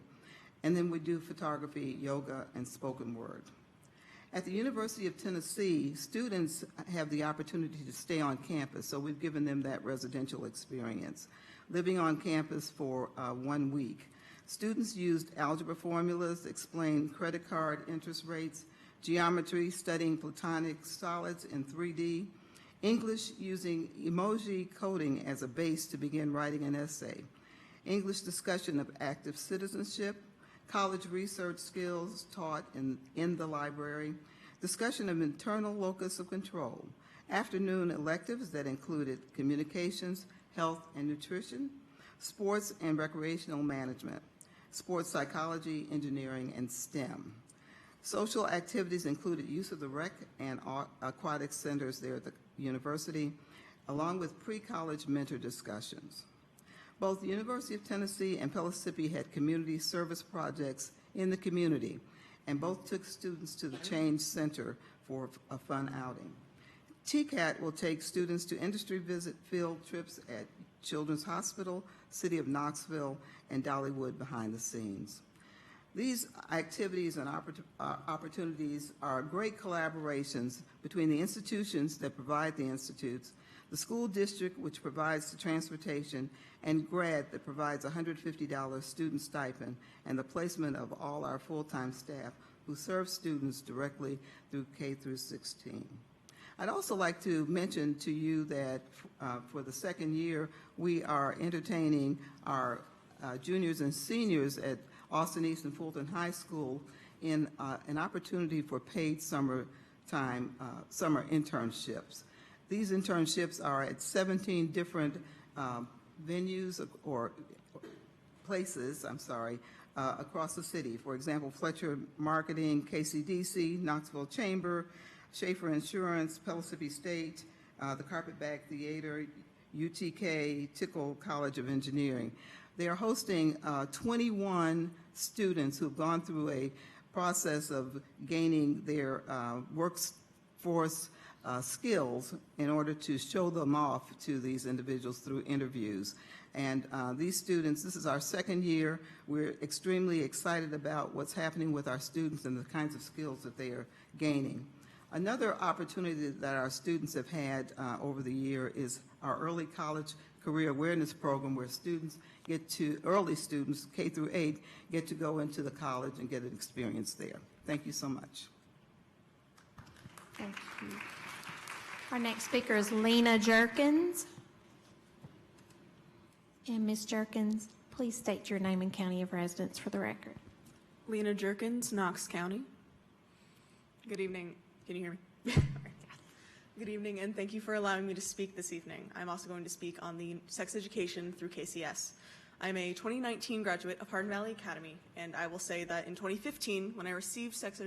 And then we do photography, yoga, and spoken word. At the University of Tennessee, students have the opportunity to stay on campus, so we've given them that residential experience, living on campus for 1 week. Students used algebra formulas, explained credit card interest rates, geometry, studying platonic solids in 3D, English using emoji coding as a base to begin writing an essay, English discussion of active citizenship, college research skills taught in the library, discussion of internal locus of control, afternoon electives that included communications, health and nutrition, sports and recreational management, sports psychology, engineering, and STEM. Social activities included use of the rec and aquatic centers there at the university, along with pre-college mentor discussions. Both the University of Tennessee and Pellissippi had community service projects in the community, and both took students to the Change Center for a fun outing. TCAT will take students to industry visit field trips at Children's Hospital, City of Knoxville, and Dollywood behind the scenes. These activities and opportunities are great collaborations between the institutions that provide the institutes, the school district, which provides the transportation, and GRAD, that provides a $150 student stipend and the placement of all our full-time staff who serve students directly through K through 16. I'd also like to mention to you that for the second year, we are entertaining our juniors and seniors at Austin East and Fulton High School in an opportunity for paid summer internships. These internships are at 17 different venues or places, across the city. For example, Fletcher Marketing, KCDC, Knoxville Chamber, Schaefer Insurance, Pellissippi State, the Carpetbag Theater, UTK, Tickle College of Engineering. They are hosting 21 students who've gone through a process of gaining their workforce skills in order to show them off to these individuals through interviews. And these students, this is our second year. We're extremely excited about what's happening with our students and the kinds of skills that they are gaining. Another opportunity that our students have had over the year is our early college career awareness program, where students early students, K through 8, get to go into the college and get an experience there. Thank you so much. Thank you. Our next speaker is Lena Jerkins. And Ms. Jerkins, please state your name and county of residence for the record. Lena Jerkins, Knox County. Good evening. Can you hear me? Good evening, and thank you for allowing me to speak this evening. I'm also going to speak on the sex education through KCS. I'm a 2019 graduate of Hardin Valley Academy, and I will say that in 2015, when I received sex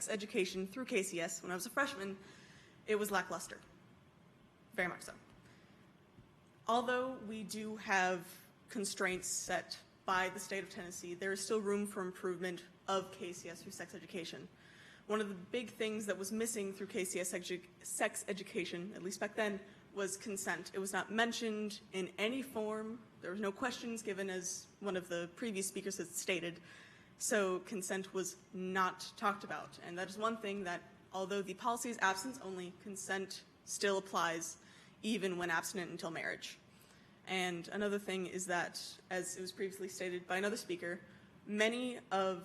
education through KCS when I was a freshman, it was lackluster. Very much so. Although we do have constraints set by the state of Tennessee, there is still room for improvement of KCS through sex education. One of the big things that was missing through KCS sex education, at least back then, was consent. It was not mentioned in any form. There was no questions given, as one of the previous speakers has stated. So consent was not talked about. And that is one thing that, although the policy is absence only, consent still applies even when abstinent until marriage. And another thing is that, as it was previously stated by another speaker, many of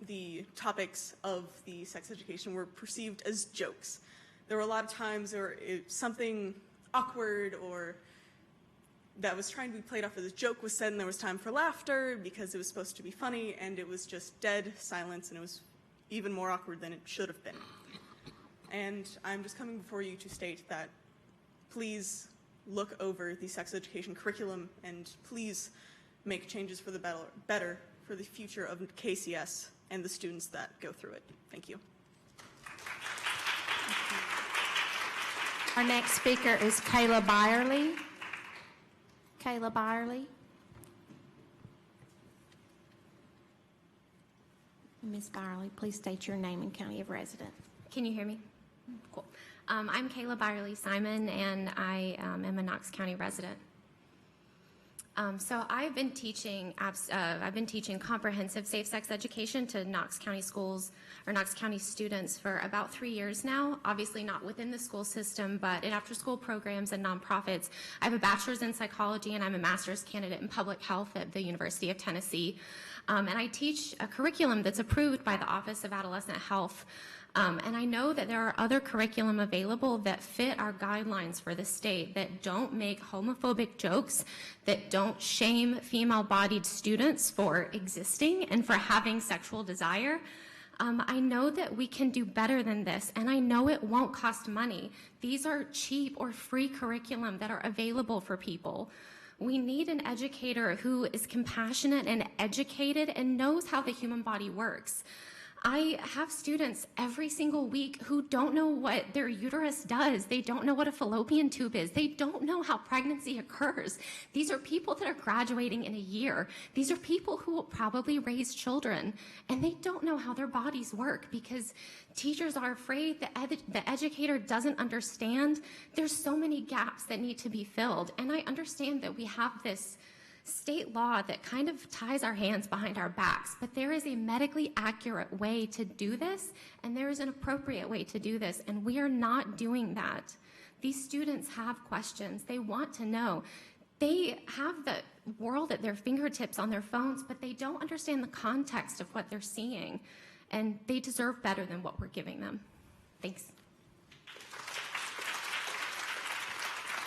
the topics of the sex education were perceived as jokes. There were a lot of times where something awkward or that was trying to be played off as a joke was said, and there was time for laughter because it was supposed to be funny, and it was just dead silence, and it was even more awkward than it should have been. And I'm just coming before you to state that please look over the sex education curriculum and please make changes for the better for the future of KCS and the students that go through it. Thank you. Our next speaker is Kayla Byerly. Kayla Byerly. Ms. Byerly, please state your name and county of residence. Can you hear me? Cool. I'm Kayla Byerly Simon, and I am a Knox County resident. So I've been teaching comprehensive safe sex education to Knox County schools or Knox County students for about 3 years now. Obviously not within the school system, but in after-school programs and nonprofits. I have a bachelor's in psychology, and I'm a master's candidate in public health at the University of Tennessee. And I teach a curriculum that's approved by the Office of Adolescent Health. And I know that there are other curriculum available that fit our guidelines for the state, that don't make homophobic jokes, that don't shame female-bodied students for existing and for having sexual desire. I know that we can do better than this, and I know it won't cost money. These are cheap or free curriculum that are available for people. We need an educator who is compassionate and educated and knows how the human body works. I have students every single week who don't know what their uterus does. They don't know what a fallopian tube is. They don't know how pregnancy occurs. These are people that are graduating in a year. These are people who will probably raise children, and they don't know how their bodies work because teachers are afraid the educator doesn't understand. There's so many gaps that need to be filled, and I understand that we have this state law that kind of ties our hands behind our backs, but there is a medically accurate way to do this, and there is an appropriate way to do this, and we are not doing that. These students have questions. They want to know. They have the world at their fingertips on their phones, but they don't understand the context of what they're seeing, and they deserve better than what we're giving them. Thanks.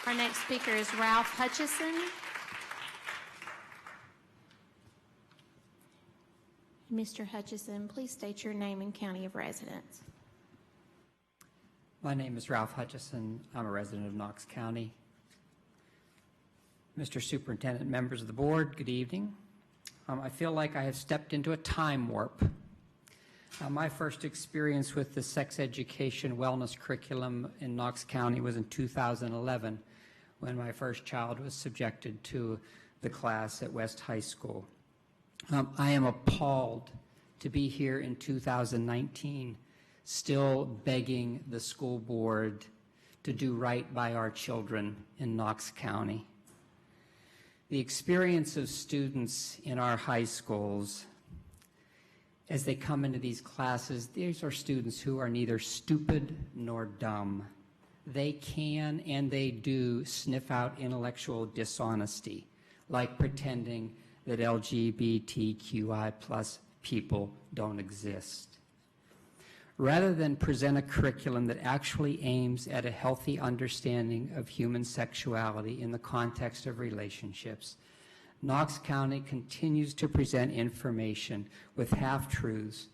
Our next speaker is Ralf Hutchison. Mr. Hutchison, please state your name and county of residence. My name is Ralf Hutchison. I'm a resident of Knox County. Mr. Superintendent, members of the board, good evening. I feel like I have stepped into a time warp. My first experience with the sex education wellness curriculum in Knox County was in 2011 when my first child was subjected to the class at West High School. I am appalled to be here in 2019 still begging the school board to do right by our children in Knox County. The experience of students in our high schools as they come into these classes, these are students who are neither stupid nor dumb. They can and they do sniff out intellectual dishonesty, like pretending that LGBTQI plus people don't exist. Rather than present a curriculum that actually aims at a healthy understanding of human sexuality in the context of relationships, Knox County continues to present information with half-truths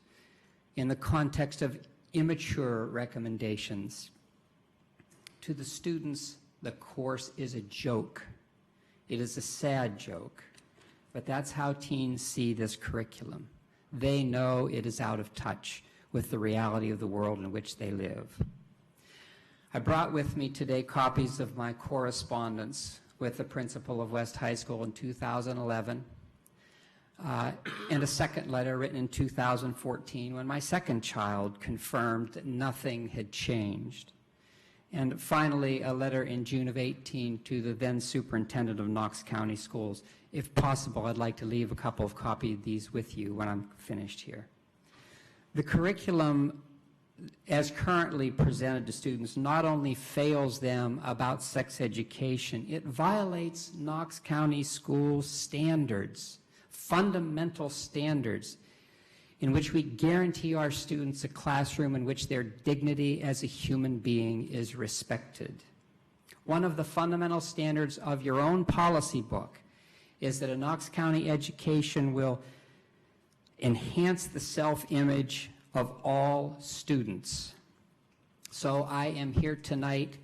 in the context of immature recommendations. To the students, the course is a joke. It is a sad joke. But that's how teens see this curriculum. They know it is out of touch with the reality of the world in which they live. I brought with me today copies of my correspondence with the principal of West High School in 2011, and a second letter written in 2014 when my second child confirmed that nothing had changed. And finally, a letter in June of 18 to the then superintendent of Knox County Schools. If possible, I'd like to leave a couple of copies of these with you when I'm finished here. The curriculum, as currently presented to students, not only fails them about sex education, it violates Knox County School standards, fundamental standards, in which we guarantee our students a classroom in which their dignity as a human being is respected. One of the fundamental standards of your own policy book is that a Knox County education will enhance the self-image of all students. So I am here tonight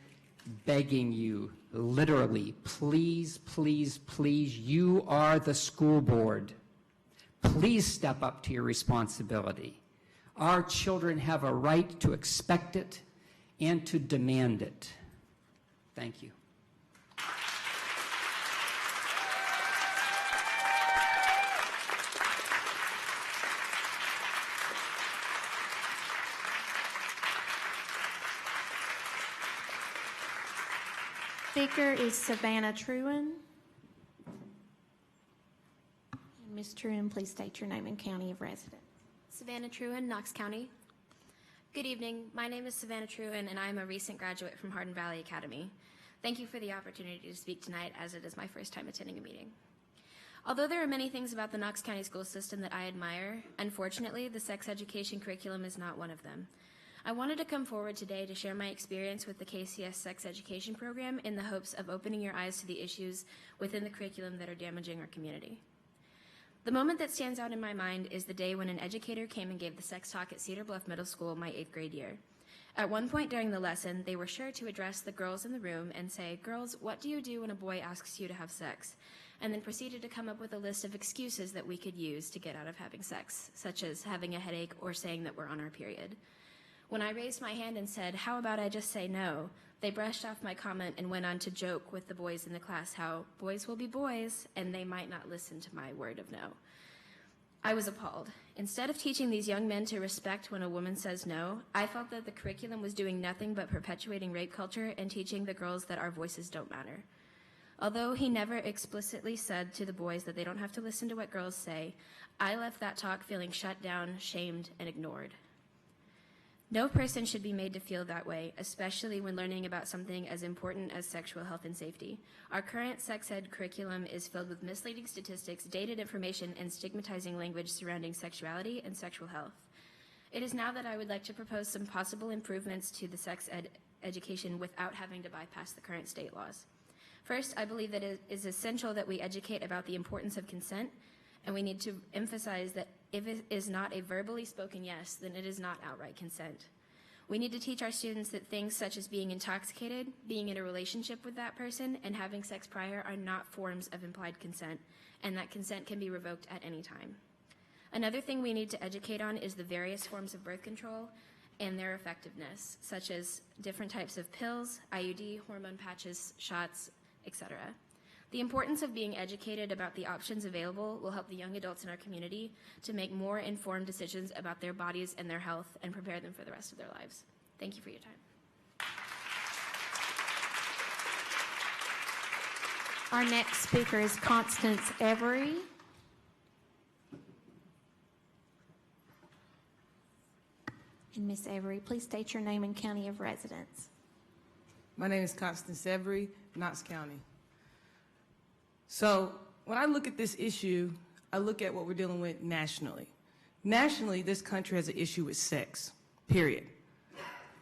begging you, literally, please, please, please, you are the school board. Please step up to your responsibility. Our children have a right to expect it and to demand it. Thank you. Speaker is Savannah Truman. Ms. Truman, please state your name and county of residence. Savannah Truman, Knox County. Good evening. My name is Savannah Truman, and I am a recent graduate from Hardin Valley Academy. Thank you for the opportunity to speak tonight, as it is my first time attending a meeting. Although there are many things about the Knox County school system that I admire, unfortunately, the sex education curriculum is not one of them. I wanted to come forward today to share my experience with the KCS sex education program in the hopes of opening your eyes to the issues within the curriculum that are damaging our community. The moment that stands out in my mind is the day when an educator came and gave the sex talk at Cedar Bluff Middle School my 8th grade year. At one point during the lesson, they were sure to address the girls in the room and say, "Girls, what do you do when a boy asks you to have sex?" And then proceeded to come up with a list of excuses that we could use to get out of having sex, such as having a headache or saying that we're on our period. When I raised my hand and said, "How about I just say no?" they brushed off my comment and went on to joke with the boys in the class how boys will be boys and they might not listen to my word of no. I was appalled. Instead of teaching these young men to respect when a woman says no, I felt that the curriculum was doing nothing but perpetuating rape culture and teaching the girls that our voices don't matter. Although he never explicitly said to the boys that they don't have to listen to what girls say, I left that talk feeling shut down, shamed, and ignored. No person should be made to feel that way, especially when learning about something as important as sexual health and safety. Our current sex ed curriculum is filled with misleading statistics, dated information, and stigmatizing language surrounding sexuality and sexual health. It is now that I would like to propose some possible improvements to the sex ed education without having to bypass the current state laws. First, I believe that it is essential that we educate about the importance of consent, and we need to emphasize that if it is not a verbally spoken yes, then it is not outright consent. We need to teach our students that things such as being intoxicated, being in a relationship with that person, and having sex prior are not forms of implied consent, and that consent can be revoked at any time. Another thing we need to educate on is the various forms of birth control and their effectiveness, such as different types of pills, IUD, hormone patches, shots, etc. The importance of being educated about the options available will help the young adults in our community to make more informed decisions about their bodies and their health and prepare them for the rest of their lives. Thank you for your time. Our next speaker is Constance Avery. And Ms. Avery, please state your name and county of residence. My name is Constance Avery, Knox County. So when I look at this issue, I look at what we're dealing with nationally. Nationally, this country has an issue with sex, period.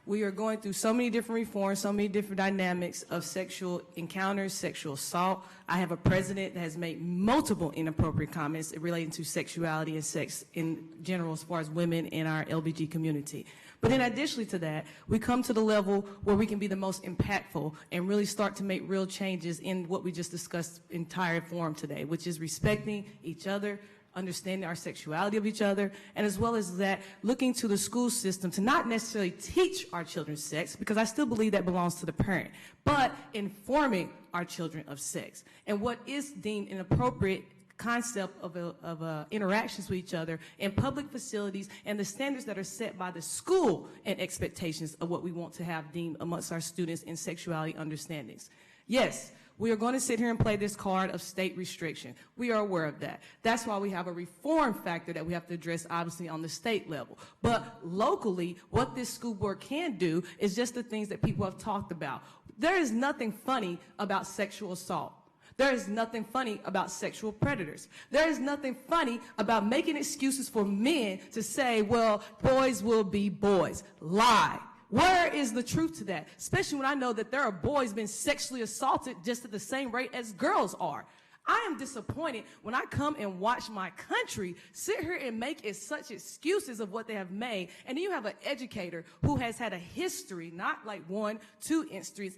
We are going through so many different reforms, so many different dynamics of sexual encounters, sexual assault. I have a president that has made multiple inappropriate comments relating to sexuality and sex in general as far as women in our LBG community. But then additionally to that, we come to the level where we can be the most impactful and really start to make real changes in what we just discussed entire forum today, which is respecting each other, understanding our sexuality of each other, and as well as that, looking to the school system to not necessarily teach our children sex, because I still believe that belongs to the parent, but informing our children of sex and what is deemed an appropriate concept of interactions with each other in public facilities and the standards that are set by the school and expectations of what we want to have deemed amongst our students in sexuality understandings. Yes, we are going to sit here and play this card of state restriction. We are aware of that. That's why we have a reform factor that we have to address, obviously, on the state level. But locally, what this school board can do is just the things that people have talked about. There is nothing funny about sexual assault. There is nothing funny about sexual predators. There is nothing funny about making excuses for men to say, well, boys will be boys. Lie. Where is the truth to that? Especially when I know that there are boys being sexually assaulted just at the same rate as girls are. I am disappointed when I come and watch my country sit here and make such excuses of what they have made. And then you have an educator who has had a history, not like 1, 2 incidents,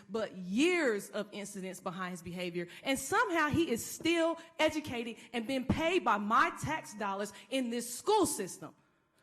but years of incidents behind his behavior. And somehow he is still educated and being paid by my tax dollars in this school system.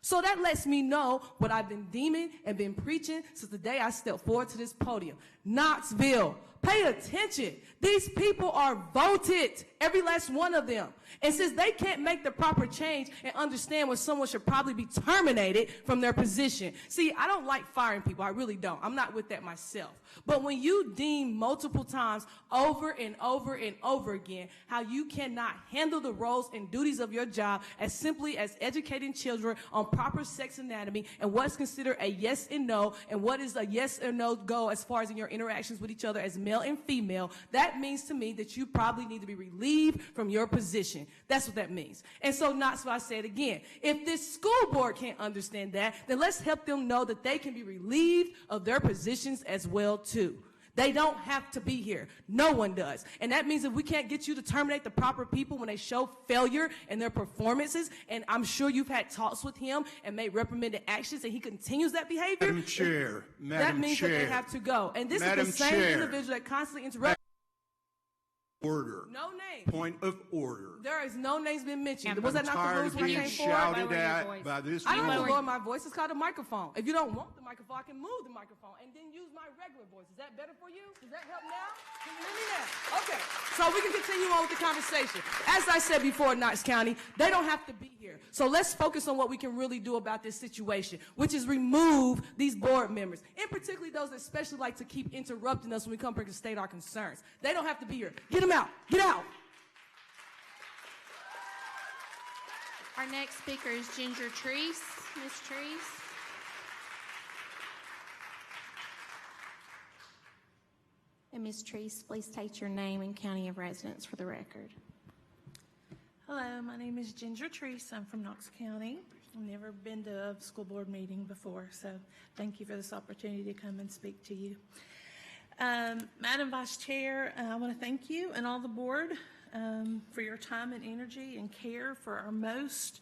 So that lets me know what I've been deeming and been preaching since the day I stepped forward to this podium. Knoxville, pay attention. These people are voted, every last one of them. And since they can't make the proper change and understand when someone should probably be terminated from their position. See, I don't like firing people. I really don't. I'm not with that myself. But when you deem multiple times over and over and over again how you cannot handle the roles and duties of your job as simply as educating children on proper sex anatomy and what's considered a yes and no and what is a yes or no go as far as in your interactions with each other as men male and female, that means to me that you probably need to be relieved from your position. That's what that means. And so that's why I say it again. If this school board can't understand that, then let's help them know that they can be relieved of their positions as well too. They don't have to be here. No one does. And that means if we can't get you to terminate the proper people when they show failure in their performances, and I'm sure you've had talks with him and made reprimanded actions, and he continues that behavior. Madam Chair, that means that they have to go. And this is the same individual that constantly interrupts. Order. No name. Point of order. There is no names been mentioned. I'm Was that not the tired rules of when I being came forward? shouted at by this I don't have to woman. lower my voice. It's called a microphone. If you don't want the microphone, I can move the microphone and then use my regular voice. Is that better for you? Does that help now? Can you hear me now? Okay. So we can continue on with the conversation. As I said before, Knox County, they don't have to be here. So let's focus on what we can really do about this situation, which is remove these board members, and particularly those that especially like to keep interrupting us when we come here to state our concerns. They don't have to be here. Get them out. Get out. Our next speaker is Ginger Treese. Ms. Treese. And Ms. Treese, please state your name and county of residence for the record. Hello, my name is Ginger Treese. I'm from Knox County. I've never been to a school board meeting before, so thank you for this opportunity to come and speak to you. Madam Vice Chair, I want to thank you and all the board for your time and energy and care for our most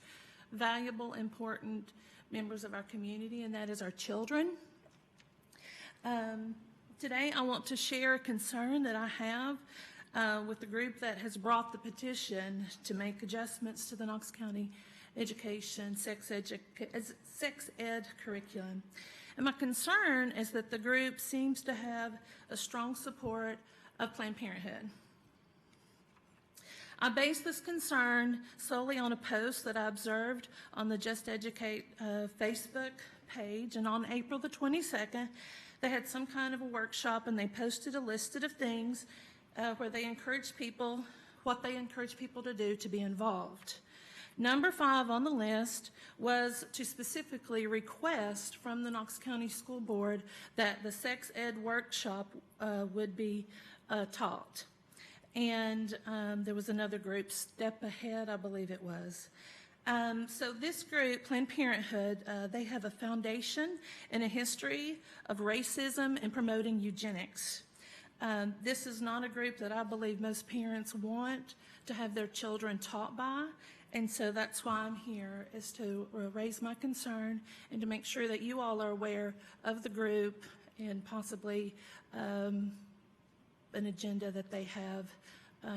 valuable, important members of our community, and that is our children. Today, I want to share a concern that I have with the group that has brought the petition to make adjustments to the Knox County education sex ed curriculum. And my concern is that the group seems to have a strong support of Planned Parenthood. I base this concern solely on a post that I observed on the Just Educate Facebook page, and on April the 22nd, they had some kind of a workshop and they posted a list of things where they encouraged people, what they encourage people to do to be involved. Number 5 on the list was to specifically request from the Knox County School Board that the sex ed workshop would be taught. And there was another group, Step Ahead, I believe it was. So this group, Planned Parenthood, they have a foundation and a history of racism and promoting eugenics. This is not a group that I believe most parents want to have their children taught by, and so that's why I'm here, is to raise my concern and to make sure that you all are aware of the group and possibly an agenda that they have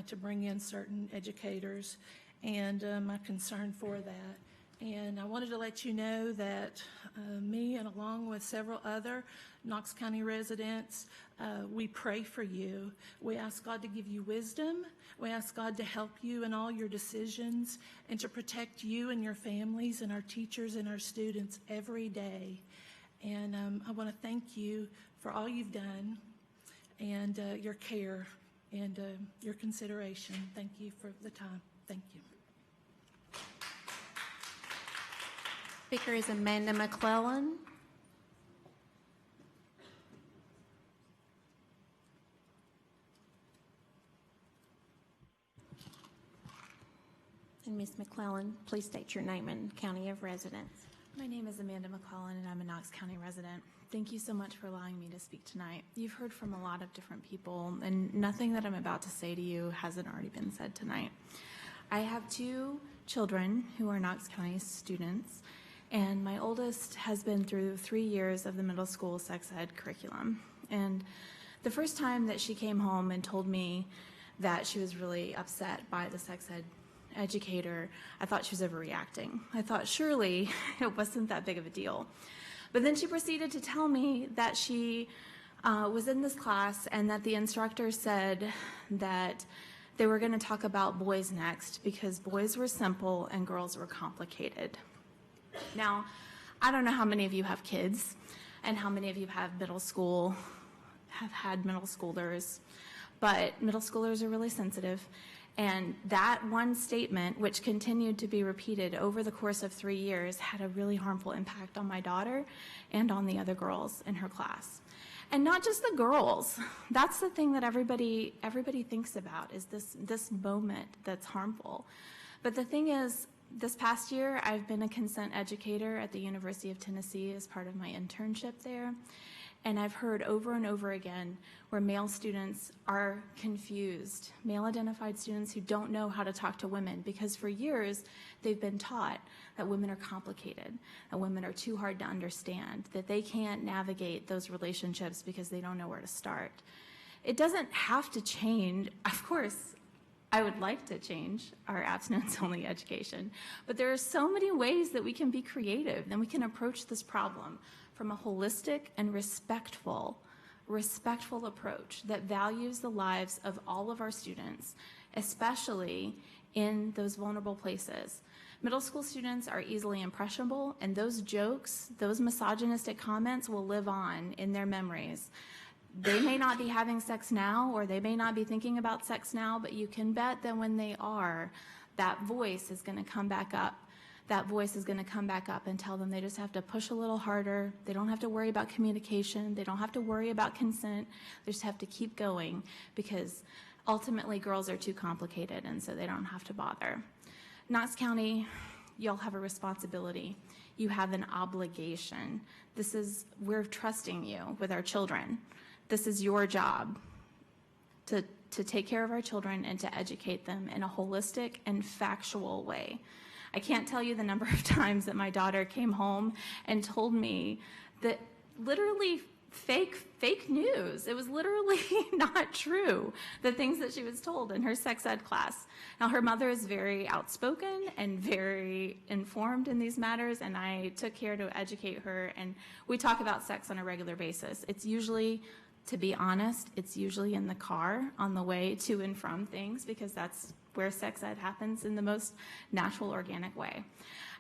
to bring in certain educators, and my concern for that. And I wanted to let you know that me, and along with several other Knox County residents, we pray for you. We ask God to give you wisdom. We ask God to help you in all your decisions and to protect you and your families and our teachers and our students every day. And I want to thank you for all you've done and your care and your consideration. Thank you for the time. Thank you. Speaker is Amanda McClellan. And Ms. McClellan, please state your name and county of residence. My name is Amanda McClellan, and I'm a Knox County resident. Thank you so much for allowing me to speak tonight. You've heard from a lot of different people, and nothing that I'm about to say to you hasn't already been said tonight. I have 2 children who are Knox County students, and my oldest has been through 3 years of the middle school sex ed curriculum. And the first time that she came home and told me that she was really upset by the sex ed educator, I thought she was overreacting. I thought surely it wasn't that big of a deal. But then she proceeded to tell me that she was in this class and that the instructor said that they were going to talk about boys next because boys were simple and girls were complicated. Now, I don't know how many of you have kids and how many of you have had middle schoolers, but middle schoolers are really sensitive. And that one statement, which continued to be repeated over the course of 3 years, had a really harmful impact on my daughter and on the other girls in her class. And not just the girls. That's the thing that everybody thinks about, is this moment that's harmful. But the thing is, this past year, I've been a consent educator at the University of Tennessee as part of my internship there. And I've heard over and over again where male students are confused, male-identified students who don't know how to talk to women, because for years they've been taught that women are complicated, that women are too hard to understand, that they can't navigate those relationships because they don't know where to start. It doesn't have to change. Of course, I would like to change our abstinence-only education, but there are so many ways that we can be creative and we can approach this problem from a holistic and respectful approach that values the lives of all of our students, especially in those vulnerable places. Middle school students are easily impressionable, and those jokes, those misogynistic comments will live on in their memories. They may not be having sex now, or they may not be thinking about sex now, but you can bet that when they are, that voice is going to come back up. That voice is going to come back up and tell them they just have to push a little harder. They don't have to worry about communication. They don't have to worry about consent. They just have to keep going, because ultimately girls are too complicated, and so they don't have to bother. Knox County, y'all have a responsibility. You have an obligation. We're trusting you with our children. This is your job to take care of our children and to educate them in a holistic and factual way. I can't tell you the number of times that my daughter came home and told me that literally fake news. It was literally not true, the things that she was told in her sex ed class. Now, her mother is very outspoken and very informed in these matters, and I took care to educate her, and we talk about sex on a regular basis. It's usually, to be honest, it's usually in the car on the way to and from things, because that's where sex ed happens in the most natural, organic way.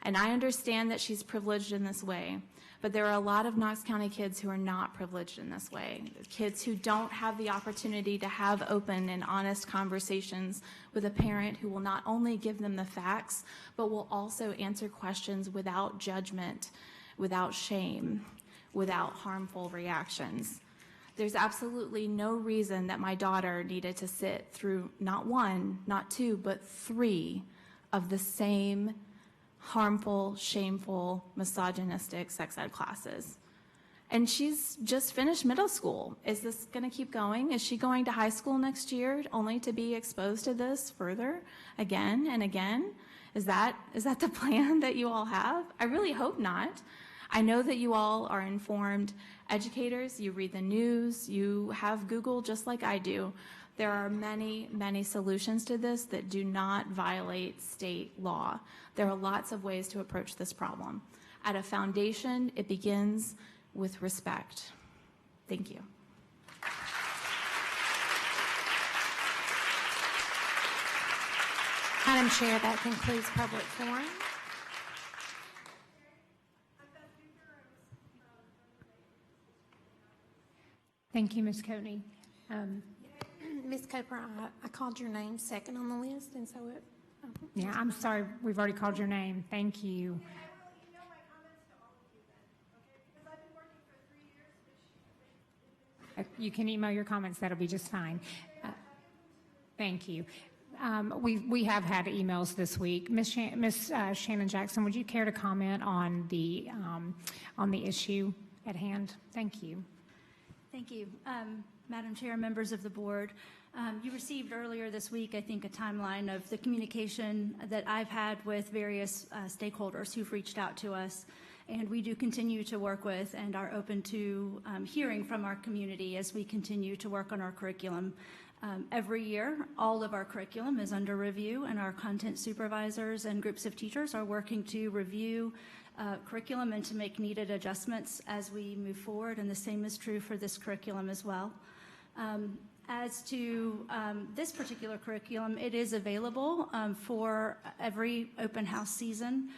And I understand that she's privileged in this way, but there are a lot of Knox County kids who are not privileged in this way, kids who don't have the opportunity to have open and honest conversations with a parent who will not only give them the facts, but will also answer questions without judgment, without shame, without harmful reactions. There's absolutely no reason that my daughter needed to sit through not one, not two, but 3 of the same harmful, shameful, misogynistic sex ed classes. And she's just finished middle school. Is this going to keep going? Is she going to high school next year only to be exposed to this further again and again? Is that the plan that you all have? I really hope not. I know that you all are informed educators. You read the news. You have Google just like I do. There are many, many solutions to this that do not violate state law. There are lots of ways to approach this problem. At a foundation, it begins with respect. Thank you. Madam Chair, that concludes public forum. Thank you, Ms. Coatney. Ms. Cooper, I called your name second on the list, and so it... Yeah, I'm sorry, we've already called your name. Thank you. You can email your comments, that'll be just fine. Thank you. We have had emails this week. Ms. Shannon Jackson, would you care to comment on the issue at hand? Thank you. Thank you. Madam Chair, members of the board, you received earlier this week, I think, a timeline of the communication that I've had with various stakeholders who've reached out to us, and we do continue to work with and are open to hearing from our community as we continue to work on our curriculum. Every year, all of our curriculum is under review, and our content supervisors and groups of teachers are working to review curriculum and to make needed adjustments as we move forward, and the same is true for this curriculum as well. As to this particular curriculum, it is available for every open house season.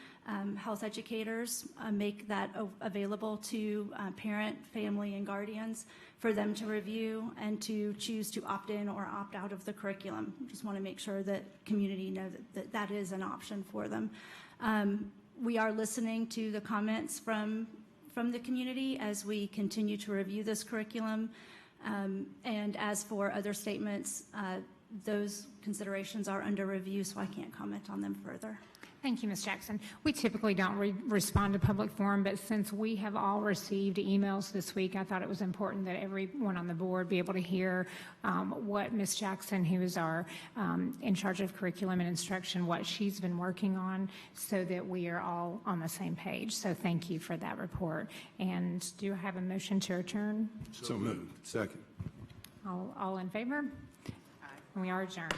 Health educators make that available to parent, family, and guardians for them to review and to choose to opt in or opt out of the curriculum. Just want to make sure that community know that is an option for them. We are listening to the comments from from the community as we continue to review this curriculum. And as for other statements, those considerations are under review, so I can't comment on them further. Thank you, Ms. Jackson. We typically don't respond to public forum, but since we have all received emails this week, I thought it was important that everyone on the board be able to hear what Ms. Jackson, who is our in charge of curriculum and instruction, what she's been working on, so that we are all on the same page. So thank you for that report. And do I have a motion to adjourn? So moved. Second. All in favor? We are adjourned.